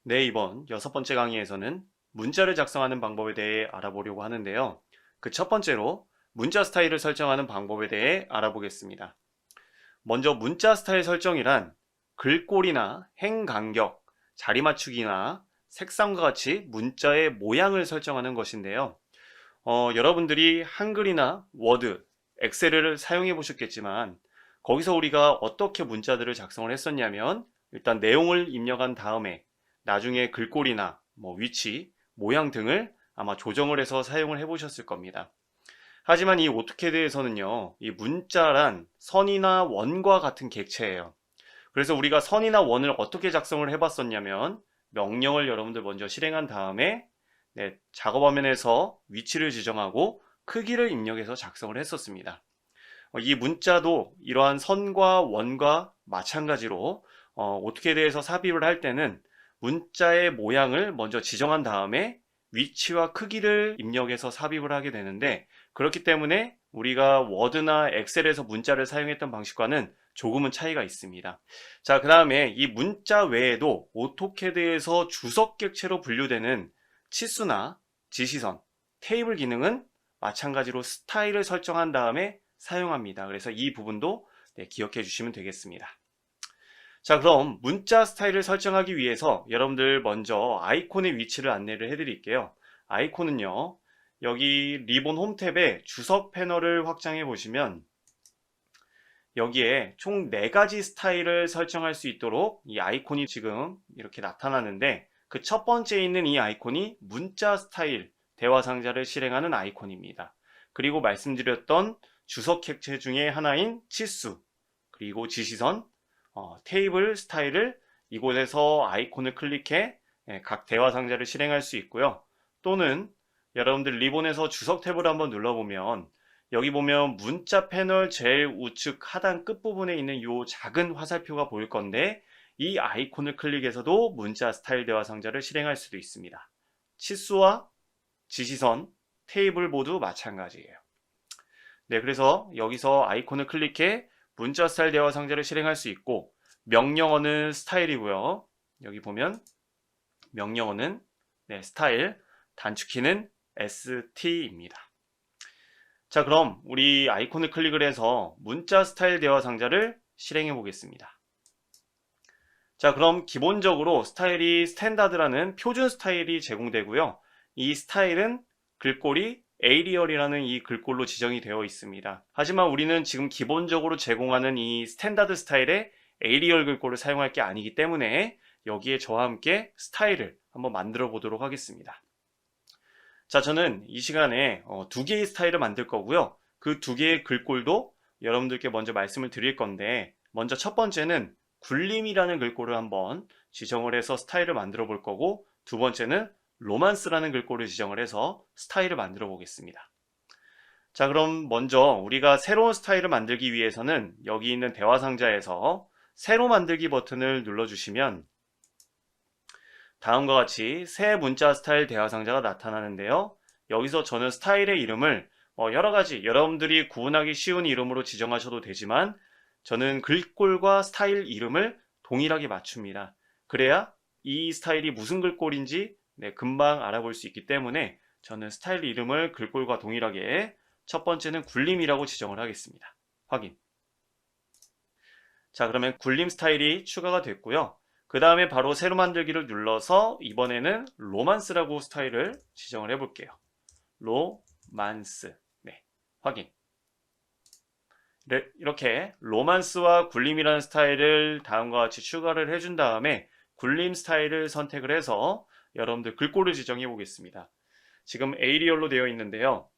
네, 이번 6번째 강의에서는 문자를 작성하는 방법에 대해 알아보려고 하는데요. 그 첫 번째로 문자 스타일을 설정하는 방법에 대해 알아보겠습니다. 먼저 문자 스타일 설정이란 글꼴이나 행 간격, 자리 맞추기나 색상과 같이 문자의 모양을 설정하는 것인데요. 여러분들이 한글이나 워드, 엑셀을 사용해 보셨겠지만 거기서 우리가 어떻게 문자들을 작성을 했었냐면 일단 내용을 입력한 다음에 나중에 글꼴이나 위치, 모양 등을 아마 조정을 해서 사용을 해 보셨을 겁니다. 하지만 이 오토캐드에서는요, 이 문자란 선이나 원과 같은 객체예요. 그래서 우리가 선이나 원을 어떻게 작성을 해봤었냐면 명령을 여러분들 먼저 실행한 다음에 작업 화면에서 위치를 지정하고 크기를 입력해서 작성을 했었습니다. 이 문자도 이러한 선과 원과 마찬가지로 오토캐드에서 삽입을 할 때는 문자의 모양을 먼저 지정한 다음에 위치와 크기를 입력해서 삽입을 하게 되는데, 그렇기 때문에 우리가 워드나 엑셀에서 문자를 사용했던 방식과는 조금은 차이가 있습니다. 자, 그 다음에 이 문자 외에도 오토캐드에서 주석 객체로 분류되는 치수나 지시선, 테이블 기능은 마찬가지로 스타일을 설정한 다음에 사용합니다. 그래서 이 부분도 기억해 주시면 되겠습니다. 자, 그럼 문자 스타일을 설정하기 위해서 여러분들 먼저 아이콘의 위치를 안내를 해드릴게요. 아이콘은요, 여기 리본 홈 탭에 주석 패널을 확장해 보시면 여기에 총 4가지 스타일을 설정할 수 있도록 이 아이콘이 지금 이렇게 나타나는데, 그 첫 번째에 있는 이 아이콘이 문자 스타일 대화 상자를 실행하는 아이콘입니다. 그리고 말씀드렸던 주석 객체 중에 하나인 치수, 그리고 지시선, 테이블 스타일을 이곳에서 아이콘을 클릭해 각 대화 상자를 실행할 수 있고요. 또는 여러분들 리본에서 주석 탭을 한번 눌러보면 여기 보면 문자 패널 제일 우측 하단 끝부분에 있는 이 작은 화살표가 보일 건데, 이 아이콘을 클릭해서도 문자 스타일 대화 상자를 실행할 수도 있습니다. 치수와 지시선, 테이블 모두 마찬가지예요. 네, 그래서 여기서 아이콘을 클릭해 문자 스타일 대화 상자를 실행할 수 있고, 명령어는 스타일이고요. 여기 보면 명령어는 스타일, 단축키는 ST입니다. 자, 그럼 우리 아이콘을 클릭을 해서 문자 스타일 대화 상자를 실행해 보겠습니다. 자, 그럼 기본적으로 스타일이 스탠다드라는 표준 스타일이 제공되고요. 이 스타일은 글꼴이 에이리얼이라는 이 글꼴로 지정이 되어 있습니다. 하지만 우리는 지금 기본적으로 제공하는 이 스탠다드 스타일의 에이리얼 글꼴을 사용할 게 아니기 때문에 여기에 저와 함께 스타일을 한번 만들어 보도록 하겠습니다. 자, 저는 이 시간에 2개의 스타일을 만들 거고요. 그 2개의 글꼴도 여러분들께 먼저 말씀을 드릴 건데, 먼저 첫 번째는 굴림이라는 글꼴을 한번 지정을 해서 스타일을 만들어 볼 거고, 두 번째는 로만스라는 글꼴을 지정을 해서 스타일을 만들어 보겠습니다. 자, 그럼 먼저 우리가 새로운 스타일을 만들기 위해서는 여기 있는 대화 상자에서 새로 만들기 버튼을 눌러주시면 다음과 같이 새 문자 스타일 대화 상자가 나타나는데요. 여기서 저는 스타일의 이름을 여러가지 여러분들이 구분하기 쉬운 이름으로 지정하셔도 되지만, 저는 글꼴과 스타일 이름을 동일하게 맞춥니다. 그래야 이 스타일이 무슨 글꼴인지 금방 알아볼 수 있기 때문에 저는 스타일 이름을 글꼴과 동일하게 첫 번째는 굴림이라고 지정을 하겠습니다. 확인. 자, 그러면 굴림 스타일이 추가가 됐고요. 그 다음에 바로 새로 만들기를 눌러서 이번에는 로만스라고 스타일을 지정을 해볼게요. 로만스. 네, 확인. 이렇게 로만스와 굴림이라는 스타일을 다음과 같이 추가를 해준 다음에 굴림 스타일을 선택을 해서 여러분들 글꼴을 지정해 보겠습니다. 지금 에이리얼로 되어 있는데요.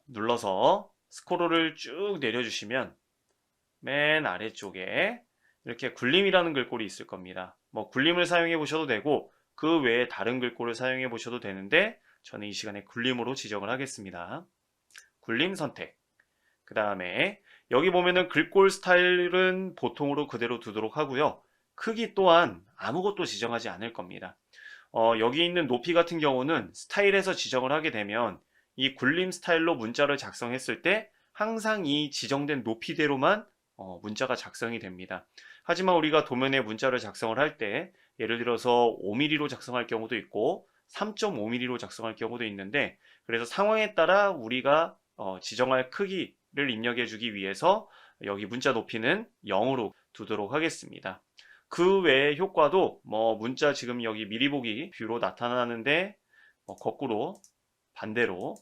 눌러서 스크롤을 쭉 내려주시면 맨 아래쪽에 이렇게 굴림이라는 글꼴이 있을 겁니다. 굴림을 사용해 보셔도 되고 그 외에 다른 글꼴을 사용해 보셔도 되는데, 저는 이 시간에 굴림으로 지정을 하겠습니다. 굴림 선택. 그 다음에 여기 보면은 글꼴 스타일은 보통으로 그대로 두도록 하고요. 크기 또한 아무것도 지정하지 않을 겁니다. 여기 있는 높이 같은 경우는 스타일에서 지정을 하게 되면 이 굴림 스타일로 문자를 작성했을 때 항상 이 지정된 높이대로만 문자가 작성이 됩니다. 하지만 우리가 도면에 문자를 작성을 할 때 예를 들어서 5mm로 작성할 경우도 있고 3.5mm로 작성할 경우도 있는데, 그래서 상황에 따라 우리가 지정할 크기를 입력해 주기 위해서 여기 문자 높이는 0으로 두도록 하겠습니다. 그 외의 효과도 문자 지금 여기 미리 보기 뷰로 나타나는데 거꾸로 반대로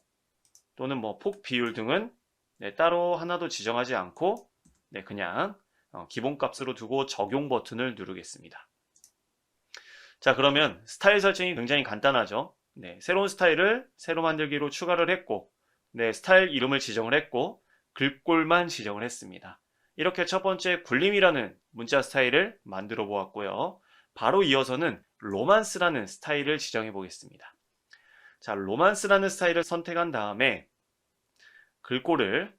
또는 폭 비율 등은 따로 하나도 지정하지 않고 그냥 기본값으로 두고 적용 버튼을 누르겠습니다. 자, 그러면 스타일 설정이 굉장히 간단하죠. 새로운 스타일을 새로 만들기로 추가를 했고, 스타일 이름을 지정을 했고, 글꼴만 지정을 했습니다. 이렇게 첫 번째 굴림이라는 문자 스타일을 만들어 보았고요. 바로 이어서는 로만스라는 스타일을 지정해 보겠습니다. 자, 로만스라는 스타일을 선택한 다음에 글꼴을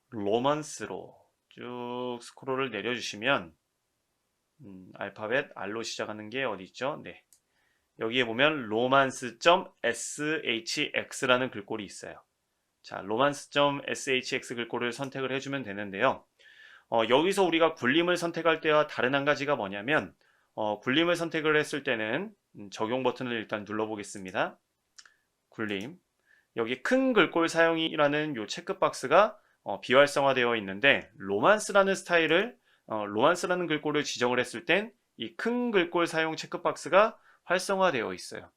로만스로 쭉 스크롤을 내려주시면 알파벳 R로 시작하는 게 어디 있죠? 여기에 보면 romance.shx라는 글꼴이 있어요. 자, romance.shx 글꼴을 선택을 해주면 되는데요. 여기서 우리가 굴림을 선택할 때와 다른 한 가지가 뭐냐면 굴림을 선택을 했을 때는 적용 버튼을 일단 눌러보겠습니다. 굴림. 여기 큰 글꼴 사용이라는 요 체크박스가 비활성화되어 있는데, 로만스라는 글꼴을 지정을 했을 땐 이 큰 글꼴 사용 체크박스가 활성화되어 있어요.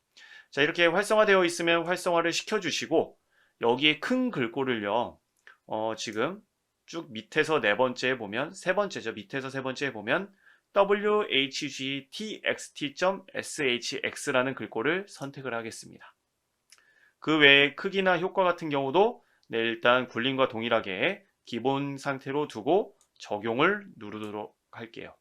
자, 이렇게 활성화되어 있으면 활성화를 시켜주시고, 여기에 큰 글꼴을요, 지금 쭉 밑에서 네 번째에 보면, 세 번째죠. 밑에서 세 번째에 보면 whtxt.xt.shx라는 글꼴을 선택을 하겠습니다. 그 외에 크기나 효과 같은 경우도 일단 굴림과 동일하게 기본 상태로 두고 적용을 누르도록 할게요.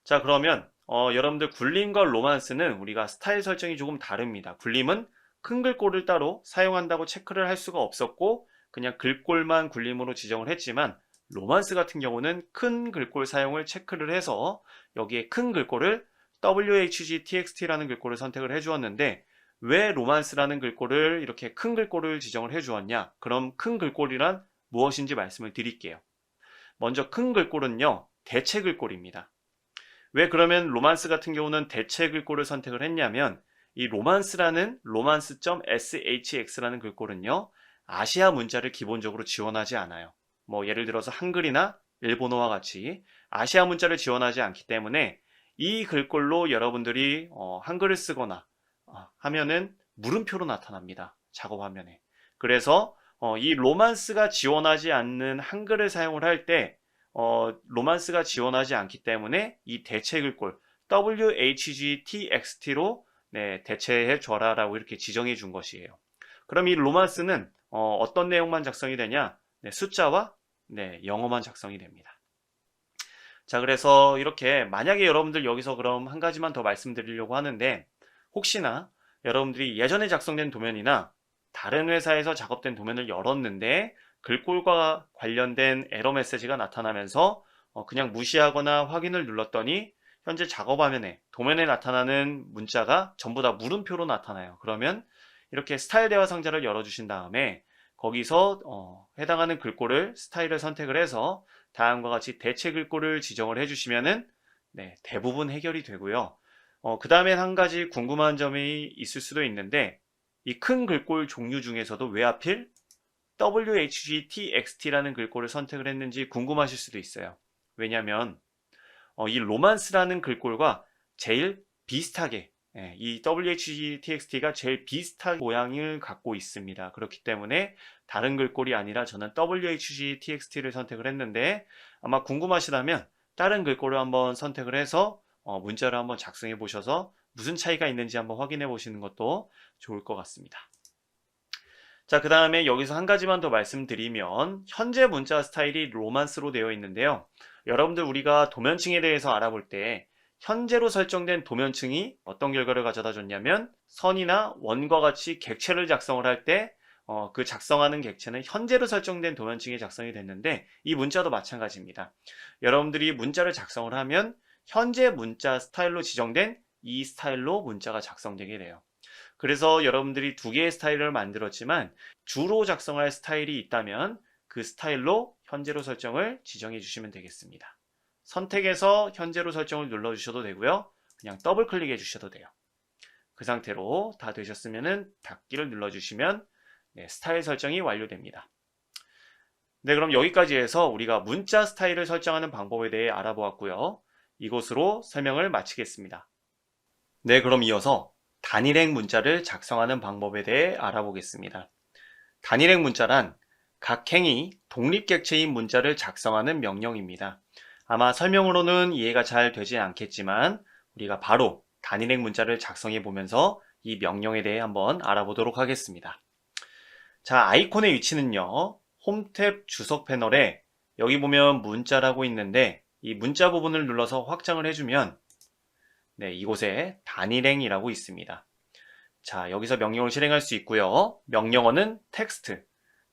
자, 그러면 여러분들 굴림과 로만스는 우리가 스타일 설정이 조금 다릅니다. 굴림은 큰 글꼴을 따로 사용한다고 체크를 할 수가 없었고 그냥 글꼴만 굴림으로 지정을 했지만, 로만스 같은 경우는 큰 글꼴 사용을 체크를 해서 여기에 큰 글꼴을 whtxt라는 글꼴을 선택을 해주었는데, 왜 로만스라는 글꼴을 이렇게 큰 글꼴을 지정을 해주었냐? 그럼 큰 글꼴이란 무엇인지 말씀을 드릴게요. 먼저 큰 글꼴은요, 대체 글꼴입니다. 왜 그러면 로만스 같은 경우는 대체 글꼴을 선택을 했냐면, 이 로만스라는 romance.shx라는 글꼴은요, 아시아 문자를 기본적으로 지원하지 않아요. 예를 들어서 한글이나 일본어와 같이 아시아 문자를 지원하지 않기 때문에 이 글꼴로 여러분들이 한글을 쓰거나 하면은 물음표로 나타납니다. 작업 화면에. 그래서 이 로만스가 지원하지 않는 한글을 사용을 할 때 로만스가 지원하지 않기 때문에 이 대체 글꼴 whtxt로 대체해 줘라 라고 이렇게 지정해 준 것이에요. 그럼 이 로만스는 어떤 내용만 작성이 되냐? 숫자와 영어만 작성이 됩니다. 자, 그래서 이렇게 만약에 여러분들 여기서 그럼 한 가지만 더 말씀드리려고 하는데, 혹시나 여러분들이 예전에 작성된 도면이나 다른 회사에서 작업된 도면을 열었는데 글꼴과 관련된 에러 메시지가 나타나면서 그냥 무시하거나 확인을 눌렀더니 현재 작업 화면에 도면에 나타나는 문자가 전부 다 물음표로 나타나요. 그러면 이렇게 스타일 대화 상자를 열어주신 다음에 거기서 해당하는 글꼴을 스타일을 선택을 해서 다음과 같이 대체 글꼴을 지정을 해주시면은 대부분 해결이 되고요. 그 다음에 한 가지 궁금한 점이 있을 수도 있는데, 이 큰 글꼴 종류 중에서도 왜 하필 whtxt라는 글꼴을 선택을 했는지 궁금하실 수도 있어요. 왜냐하면 이 로만스라는 글꼴과 제일 비슷하게 이 whtxt가 제일 비슷한 모양을 갖고 있습니다. 그렇기 때문에 다른 글꼴이 아니라 저는 whtxt를 선택을 했는데, 아마 궁금하시다면 다른 글꼴을 한번 선택을 해서 문자를 한번 작성해 보셔서 무슨 차이가 있는지 한번 확인해 보시는 것도 좋을 것 같습니다. 자, 그 다음에 여기서 한 가지만 더 말씀드리면, 현재 문자 스타일이 로만스로 되어 있는데요. 여러분들 우리가 도면층에 대해서 알아볼 때 현재로 설정된 도면층이 어떤 결과를 가져다 줬냐면, 선이나 원과 같이 객체를 작성을 할 때 그 작성하는 객체는 현재로 설정된 도면층이 작성이 됐는데, 이 문자도 마찬가지입니다. 여러분들이 문자를 작성을 하면 현재 문자 스타일로 지정된 이 스타일로 문자가 작성되게 돼요. 그래서 여러분들이 두 개의 스타일을 만들었지만 주로 작성할 스타일이 있다면 그 스타일로 현재로 설정을 지정해 주시면 되겠습니다. 선택해서 현재로 설정을 눌러주셔도 되고요. 그냥 더블 클릭해 주셔도 돼요. 그 상태로 다 되셨으면 닫기를 눌러주시면 스타일 설정이 완료됩니다. 네, 그럼 여기까지 해서 우리가 문자 스타일을 설정하는 방법에 대해 알아보았고요. 이것으로 설명을 마치겠습니다. 네, 그럼 이어서 단일행 문자를 작성하는 방법에 대해 알아보겠습니다. 단일행 문자란 각 행이 독립객체인 문자를 작성하는 명령입니다. 아마 설명으로는 이해가 잘 되지 않겠지만 우리가 바로 단일행 문자를 작성해 보면서 이 명령에 대해 한번 알아보도록 하겠습니다. 자, 아이콘의 위치는요. 홈탭 주석 패널에 여기 보면 문자라고 있는데 이 문자 부분을 눌러서 확장을 해주면 이곳에 단일행이라고 있습니다. 자, 여기서 명령을 실행할 수 있고요. 명령어는 텍스트,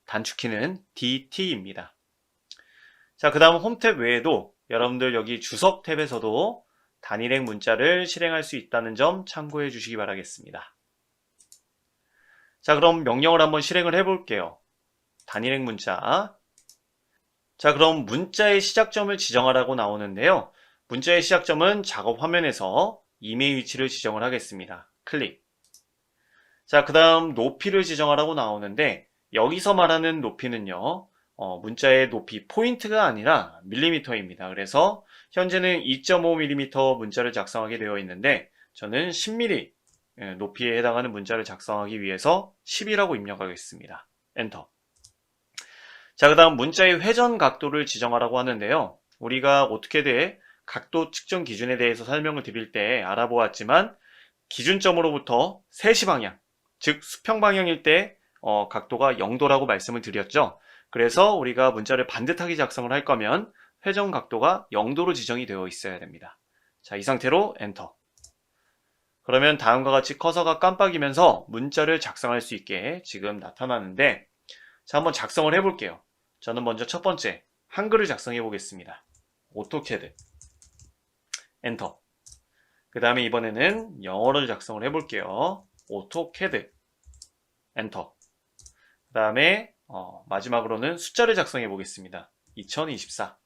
단축키는 DT입니다. 자, 그 다음 홈탭 외에도 여러분들 여기 주석 탭에서도 단일행 문자를 실행할 수 있다는 점 참고해 주시기 바라겠습니다. 자, 그럼 명령을 한번 실행을 해 볼게요. 단일행 문자. 자, 그럼 문자의 시작점을 지정하라고 나오는데요. 문자의 시작점은 작업 화면에서 이메일 위치를 지정을 하겠습니다. 클릭. 자, 그 다음 높이를 지정하라고 나오는데 여기서 말하는 높이는요. 문자의 높이 포인트가 아니라 밀리미터입니다. 그래서 현재는 2.5mm 문자를 작성하게 되어 있는데 저는 10mm 높이에 해당하는 문자를 작성하기 위해서 10이라고 입력하겠습니다. 엔터. 자, 그 다음 문자의 회전 각도를 지정하라고 하는데요. 우리가 오토캐드의 각도 측정 기준에 대해서 설명을 드릴 때 알아보았지만 기준점으로부터 세시 방향, 즉 수평 방향일 때 각도가 0도라고 말씀을 드렸죠. 그래서 우리가 문자를 반듯하게 작성을 할 거면 회전 각도가 0도로 지정이 되어 있어야 됩니다. 자, 이 상태로 엔터. 그러면 다음과 같이 커서가 깜빡이면서 문자를 작성할 수 있게 지금 나타나는데 자, 한번 작성을 해볼게요. 저는 먼저 첫 번째 한글을 작성해 보겠습니다. 오토캐드 엔터. 그 다음에 이번에는 영어를 작성을 해볼게요. 오토캐드 엔터. 그 다음에 마지막으로는 숫자를 작성해 보겠습니다. 2024.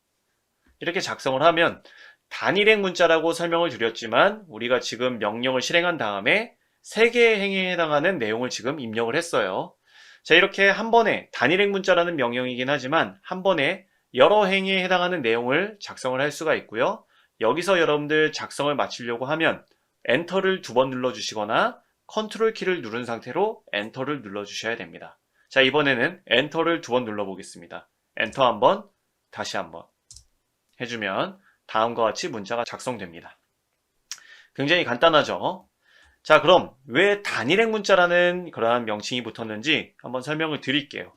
이렇게 작성을 하면 단일행 문자라고 설명을 드렸지만 우리가 지금 명령을 실행한 다음에 3개의 행위에 해당하는 내용을 지금 입력을 했어요. 자, 이렇게 한 번에 단일행 문자라는 명령이긴 하지만 한 번에 여러 행위에 해당하는 내용을 작성을 할 수가 있고요. 여기서 여러분들 작성을 마치려고 하면 엔터를 2번 눌러주시거나 컨트롤 키를 누른 상태로 엔터를 눌러주셔야 됩니다. 자, 이번에는 엔터를 2번 눌러보겠습니다. 엔터 한번, 다시 한번 해주면 다음과 같이 문자가 작성됩니다. 굉장히 간단하죠? 자, 그럼 왜 단일행 문자라는 그러한 명칭이 붙었는지 한번 설명을 드릴게요.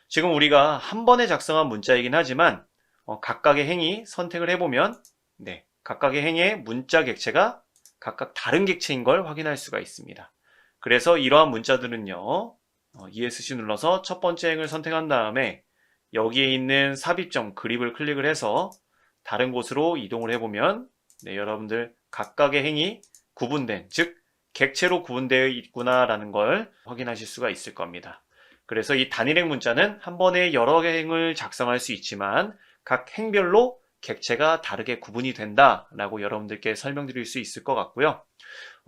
지금 우리가 한 번에 작성한 문자이긴 하지만 각각의 행위 선택을 해보면 각각의 행위의 문자 객체가 각각 다른 객체인 걸 확인할 수가 있습니다. 그래서 이러한 문자들은요. ESC 눌러서 첫 번째 행을 선택한 다음에 여기에 있는 삽입점 그립을 클릭을 해서 다른 곳으로 이동을 해보면 여러분들 각각의 행이 구분된, 즉 객체로 구분되어 있구나라는 걸 확인하실 수가 있을 겁니다. 그래서 이 단일행 문자는 한 번에 여러 행을 작성할 수 있지만 각 행별로 객체가 다르게 구분이 된다라고 여러분들께 설명드릴 수 있을 것 같고요.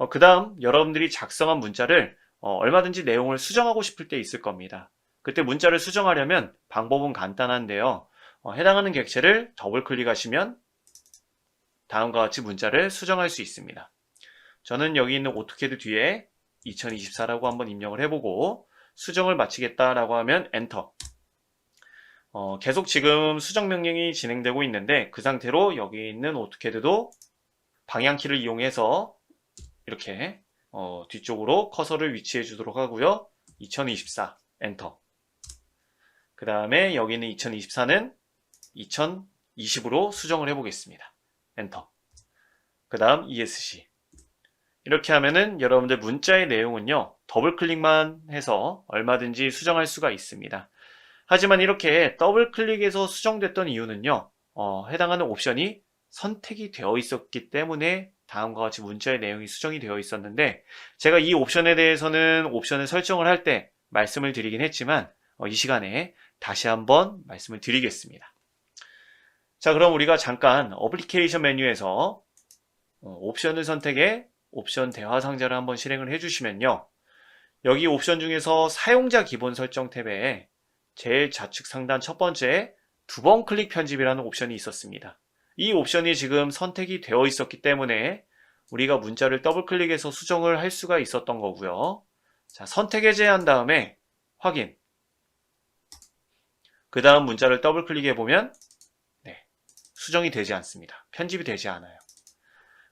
그 다음 여러분들이 작성한 문자를 얼마든지 내용을 수정하고 싶을 때 있을 겁니다. 그때 문자를 수정하려면 방법은 간단한데요. 해당하는 객체를 더블 클릭하시면 다음과 같이 문자를 수정할 수 있습니다. 저는 여기 있는 오토캐드 뒤에 2024라고 한번 입력을 해보고 수정을 마치겠다라고 하면 엔터. 계속 지금 수정 명령이 진행되고 있는데 그 상태로 여기 있는 오토캐드도 방향키를 이용해서 이렇게 뒤쪽으로 커서를 위치해 주도록 하고요. 2024 엔터. 그 다음에 여기 있는 2024는 2020으로 수정을 해보겠습니다. 엔터. 그 다음 ESC. 이렇게 하면은 여러분들 문자의 내용은요, 더블 클릭만 해서 얼마든지 수정할 수가 있습니다. 하지만 이렇게 더블 클릭해서 수정됐던 이유는요, 해당하는 옵션이 선택이 되어 있었기 때문에 다음과 같이 문자의 내용이 수정이 되어 있었는데, 제가 이 옵션에 대해서는 옵션을 설정을 할 때 말씀을 드리긴 했지만, 이 시간에 다시 한번 말씀을 드리겠습니다. 자, 그럼 우리가 잠깐 어플리케이션 메뉴에서 옵션을 선택해 옵션 대화 상자를 한번 실행을 해주시면요. 여기 옵션 중에서 사용자 기본 설정 탭에 제일 좌측 상단 첫 번째 2번 클릭 편집이라는 옵션이 있었습니다. 이 옵션이 지금 선택이 되어 있었기 때문에 우리가 문자를 더블 클릭해서 수정을 할 수가 있었던 거고요. 자, 선택 해제한 다음에 확인. 그 다음 문자를 더블 클릭해 보면 수정이 되지 않습니다. 편집이 되지 않아요.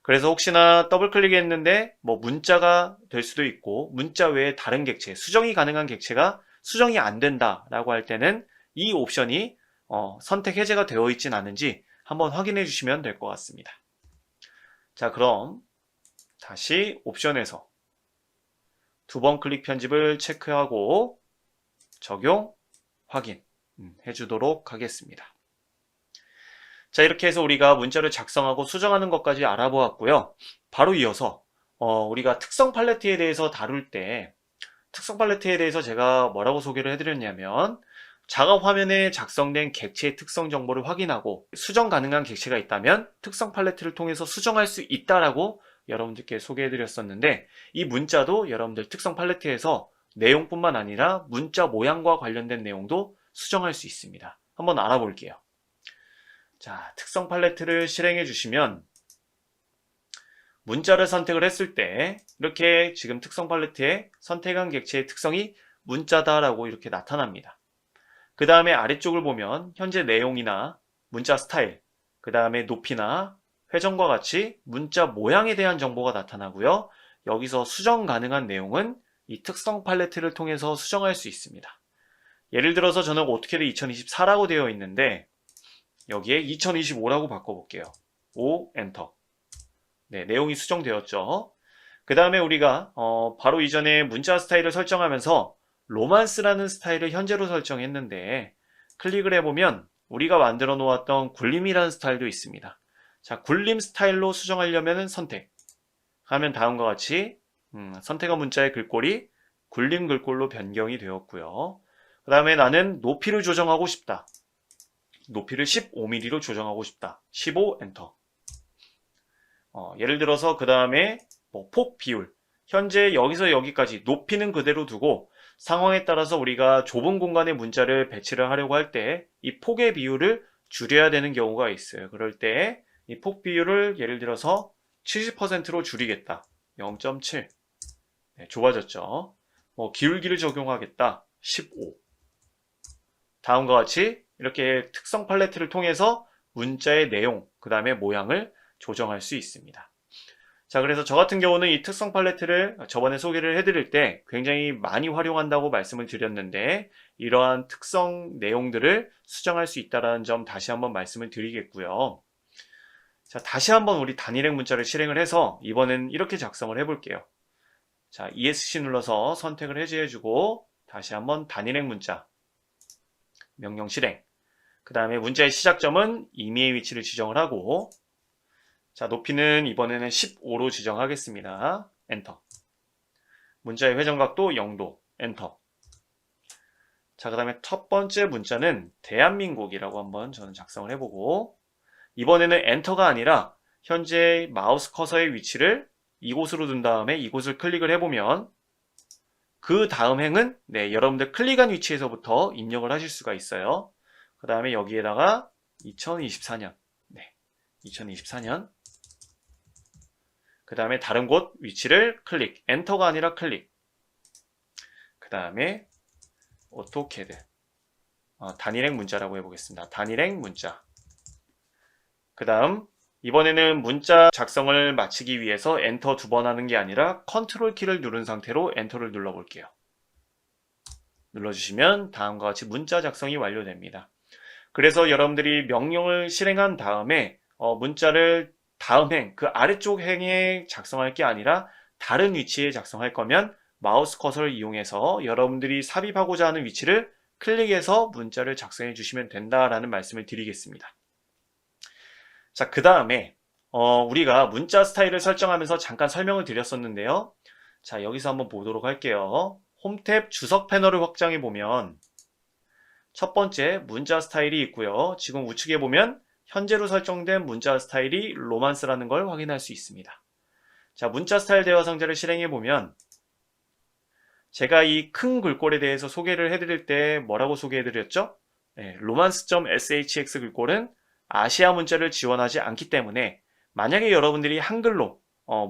그래서 혹시나 더블 클릭했는데 뭐 문자가 될 수도 있고 문자 외에 다른 객체, 수정이 가능한 객체가 수정이 안 된다라고 할 때는 이 옵션이 선택 해제가 되어 있진 않은지 한번 확인해 주시면 될 것 같습니다. 자, 그럼 다시 옵션에서 2번 클릭 편집을 체크하고 적용, 확인 해주도록 하겠습니다. 자, 이렇게 해서 우리가 문자를 작성하고 수정하는 것까지 알아보았고요. 바로 이어서 우리가 특성 팔레트에 대해서 다룰 때 특성 팔레트에 대해서 제가 뭐라고 소개를 해드렸냐면 작업 화면에 작성된 객체의 특성 정보를 확인하고 수정 가능한 객체가 있다면 특성 팔레트를 통해서 수정할 수 있다라고 여러분들께 소개해드렸었는데 이 문자도 여러분들 특성 팔레트에서 내용뿐만 아니라 문자 모양과 관련된 내용도 수정할 수 있습니다. 한번 알아볼게요. 자, 특성 팔레트를 실행해 주시면 문자를 선택을 했을 때 이렇게 지금 특성 팔레트에 선택한 객체의 특성이 문자다라고 이렇게 나타납니다. 그 다음에 아래쪽을 보면 현재 내용이나 문자 스타일, 그 다음에 높이나 회전과 같이 문자 모양에 대한 정보가 나타나고요. 여기서 수정 가능한 내용은 이 특성 팔레트를 통해서 수정할 수 있습니다. 예를 들어서 저는 오토캐드 2024라고 되어 있는데 여기에 2025라고 바꿔볼게요. 5, 엔터. 네, 내용이 수정되었죠. 그 다음에 우리가 바로 이전에 문자 스타일을 설정하면서 로만스라는 스타일을 현재로 설정했는데 클릭을 해보면 우리가 만들어 놓았던 굴림이라는 스타일도 있습니다. 자, 굴림 스타일로 수정하려면 선택 하면 다음과 같이 선택한 문자의 글꼴이 굴림 글꼴로 변경이 되었고요. 그 다음에 나는 높이를 조정하고 싶다. 높이를 15mm로 조정하고 싶다. 15 엔터. 예를 들어서 그 다음에 폭 비율 현재 여기서 여기까지 높이는 그대로 두고 상황에 따라서 우리가 좁은 공간에 문자를 배치를 하려고 할 때 이 폭의 비율을 줄여야 되는 경우가 있어요. 그럴 때 이 폭 비율을 예를 들어서 70%로 줄이겠다. 0.7. 네, 좁아졌죠. 기울기를 적용하겠다. 15. 다음과 같이 이렇게 특성 팔레트를 통해서 문자의 내용, 그 다음에 모양을 조정할 수 있습니다. 자, 그래서 저 같은 경우는 이 특성 팔레트를 저번에 소개를 해드릴 때 굉장히 많이 활용한다고 말씀을 드렸는데 이러한 특성 내용들을 수정할 수 있다는 점 다시 한번 말씀을 드리겠고요. 자, 다시 한번 우리 단일행 문자를 실행을 해서 이번엔 이렇게 작성을 해볼게요. 자, ESC 눌러서 선택을 해제해주고 다시 한번 단일행 문자 명령 실행. 그 다음에 문자의 시작점은 임의의 위치를 지정을 하고 자, 높이는 이번에는 15로 지정하겠습니다. 엔터. 문자의 회전각도 0도. 엔터. 자, 그 다음에 첫 번째 문자는 대한민국이라고 한번 저는 작성을 해보고 이번에는 엔터가 아니라 현재 마우스 커서의 위치를 이곳으로 둔 다음에 이곳을 클릭을 해보면 그 다음 행은 여러분들 클릭한 위치에서부터 입력을 하실 수가 있어요. 그 다음에 여기에다가 2024년 2024년 그 다음에 다른 곳 위치를 클릭, 엔터가 아니라 클릭. 그 다음에 오토캐드 단일행 문자라고 해보겠습니다. 단일행 문자. 그 다음 이번에는 문자 작성을 마치기 위해서 엔터 2번 하는 게 아니라 컨트롤 키를 누른 상태로 엔터를 눌러볼게요. 눌러주시면 다음과 같이 문자 작성이 완료됩니다. 그래서 여러분들이 명령을 실행한 다음에 문자를 다음 행, 그 아래쪽 행에 작성할 게 아니라 다른 위치에 작성할 거면 마우스 커서를 이용해서 여러분들이 삽입하고자 하는 위치를 클릭해서 문자를 작성해 주시면 된다라는 말씀을 드리겠습니다. 자, 그 다음에 우리가 문자 스타일을 설정하면서 잠깐 설명을 드렸었는데요. 자, 여기서 한번 보도록 할게요. 홈 탭 주석 패널을 확장해 보면 첫 번째 문자 스타일이 있고요. 지금 우측에 보면 현재로 설정된 문자 스타일이 로만스라는 걸 확인할 수 있습니다. 자, 문자 스타일 대화 상자를 실행해 보면 제가 이 큰 글꼴에 대해서 소개를 해드릴 때 뭐라고 소개해드렸죠? 네, romance.shx 글꼴은 아시아 문자를 지원하지 않기 때문에 만약에 여러분들이 한글로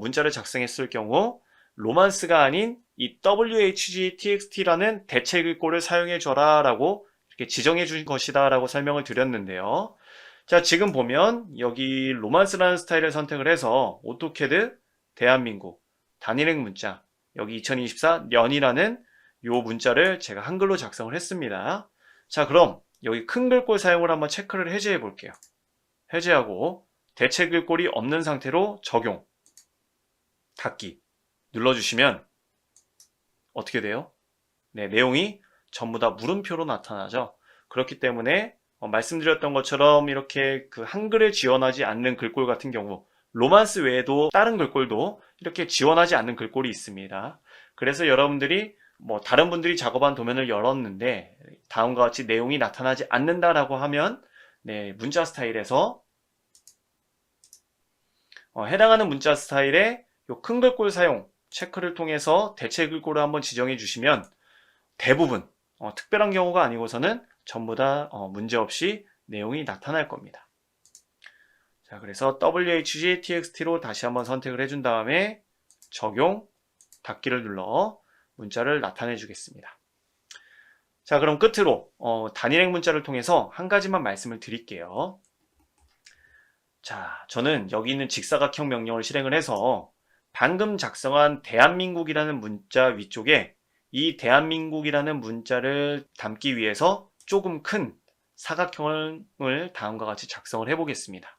문자를 작성했을 경우 로만스가 아닌 이 whgtxt라는 대체 글꼴을 사용해 줘라 라고 이렇게 지정해 준 것이다 라고 설명을 드렸는데요. 자, 지금 보면 여기 로만스라는 스타일을 선택을 해서 오토캐드 대한민국 단일행 문자 여기 2024년이라는 요 문자를 제가 한글로 작성을 했습니다. 자, 그럼 여기 큰 글꼴 사용을 한번 체크를 해제해 볼게요. 해제하고 대체 글꼴이 없는 상태로 적용 닫기 눌러주시면 어떻게 돼요? 네, 내용이 전부 다 물음표로 나타나죠. 그렇기 때문에 말씀드렸던 것처럼 이렇게 그 한글을 지원하지 않는 글꼴 같은 경우 로만스 외에도 다른 글꼴도 이렇게 지원하지 않는 글꼴이 있습니다. 그래서 여러분들이 다른 분들이 작업한 도면을 열었는데 다음과 같이 내용이 나타나지 않는다라고 하면 네, 문자 스타일에서 해당하는 문자 스타일의 요 큰 글꼴 사용 체크를 통해서 대체 글꼴을 한번 지정해 주시면 대부분 특별한 경우가 아니고서는 전부 다 문제없이 내용이 나타날 겁니다. 자, 그래서 WHG-TXT로 다시 한번 선택을 해준 다음에 적용, 닫기를 눌러 문자를 나타내 주겠습니다. 자, 그럼 끝으로 단일행 문자를 통해서 한 가지만 말씀을 드릴게요. 자, 저는 여기 있는 직사각형 명령을 실행을 해서 방금 작성한 대한민국이라는 문자 위쪽에 이 대한민국이라는 문자를 담기 위해서 조금 큰 사각형을 다음과 같이 작성을 해보겠습니다.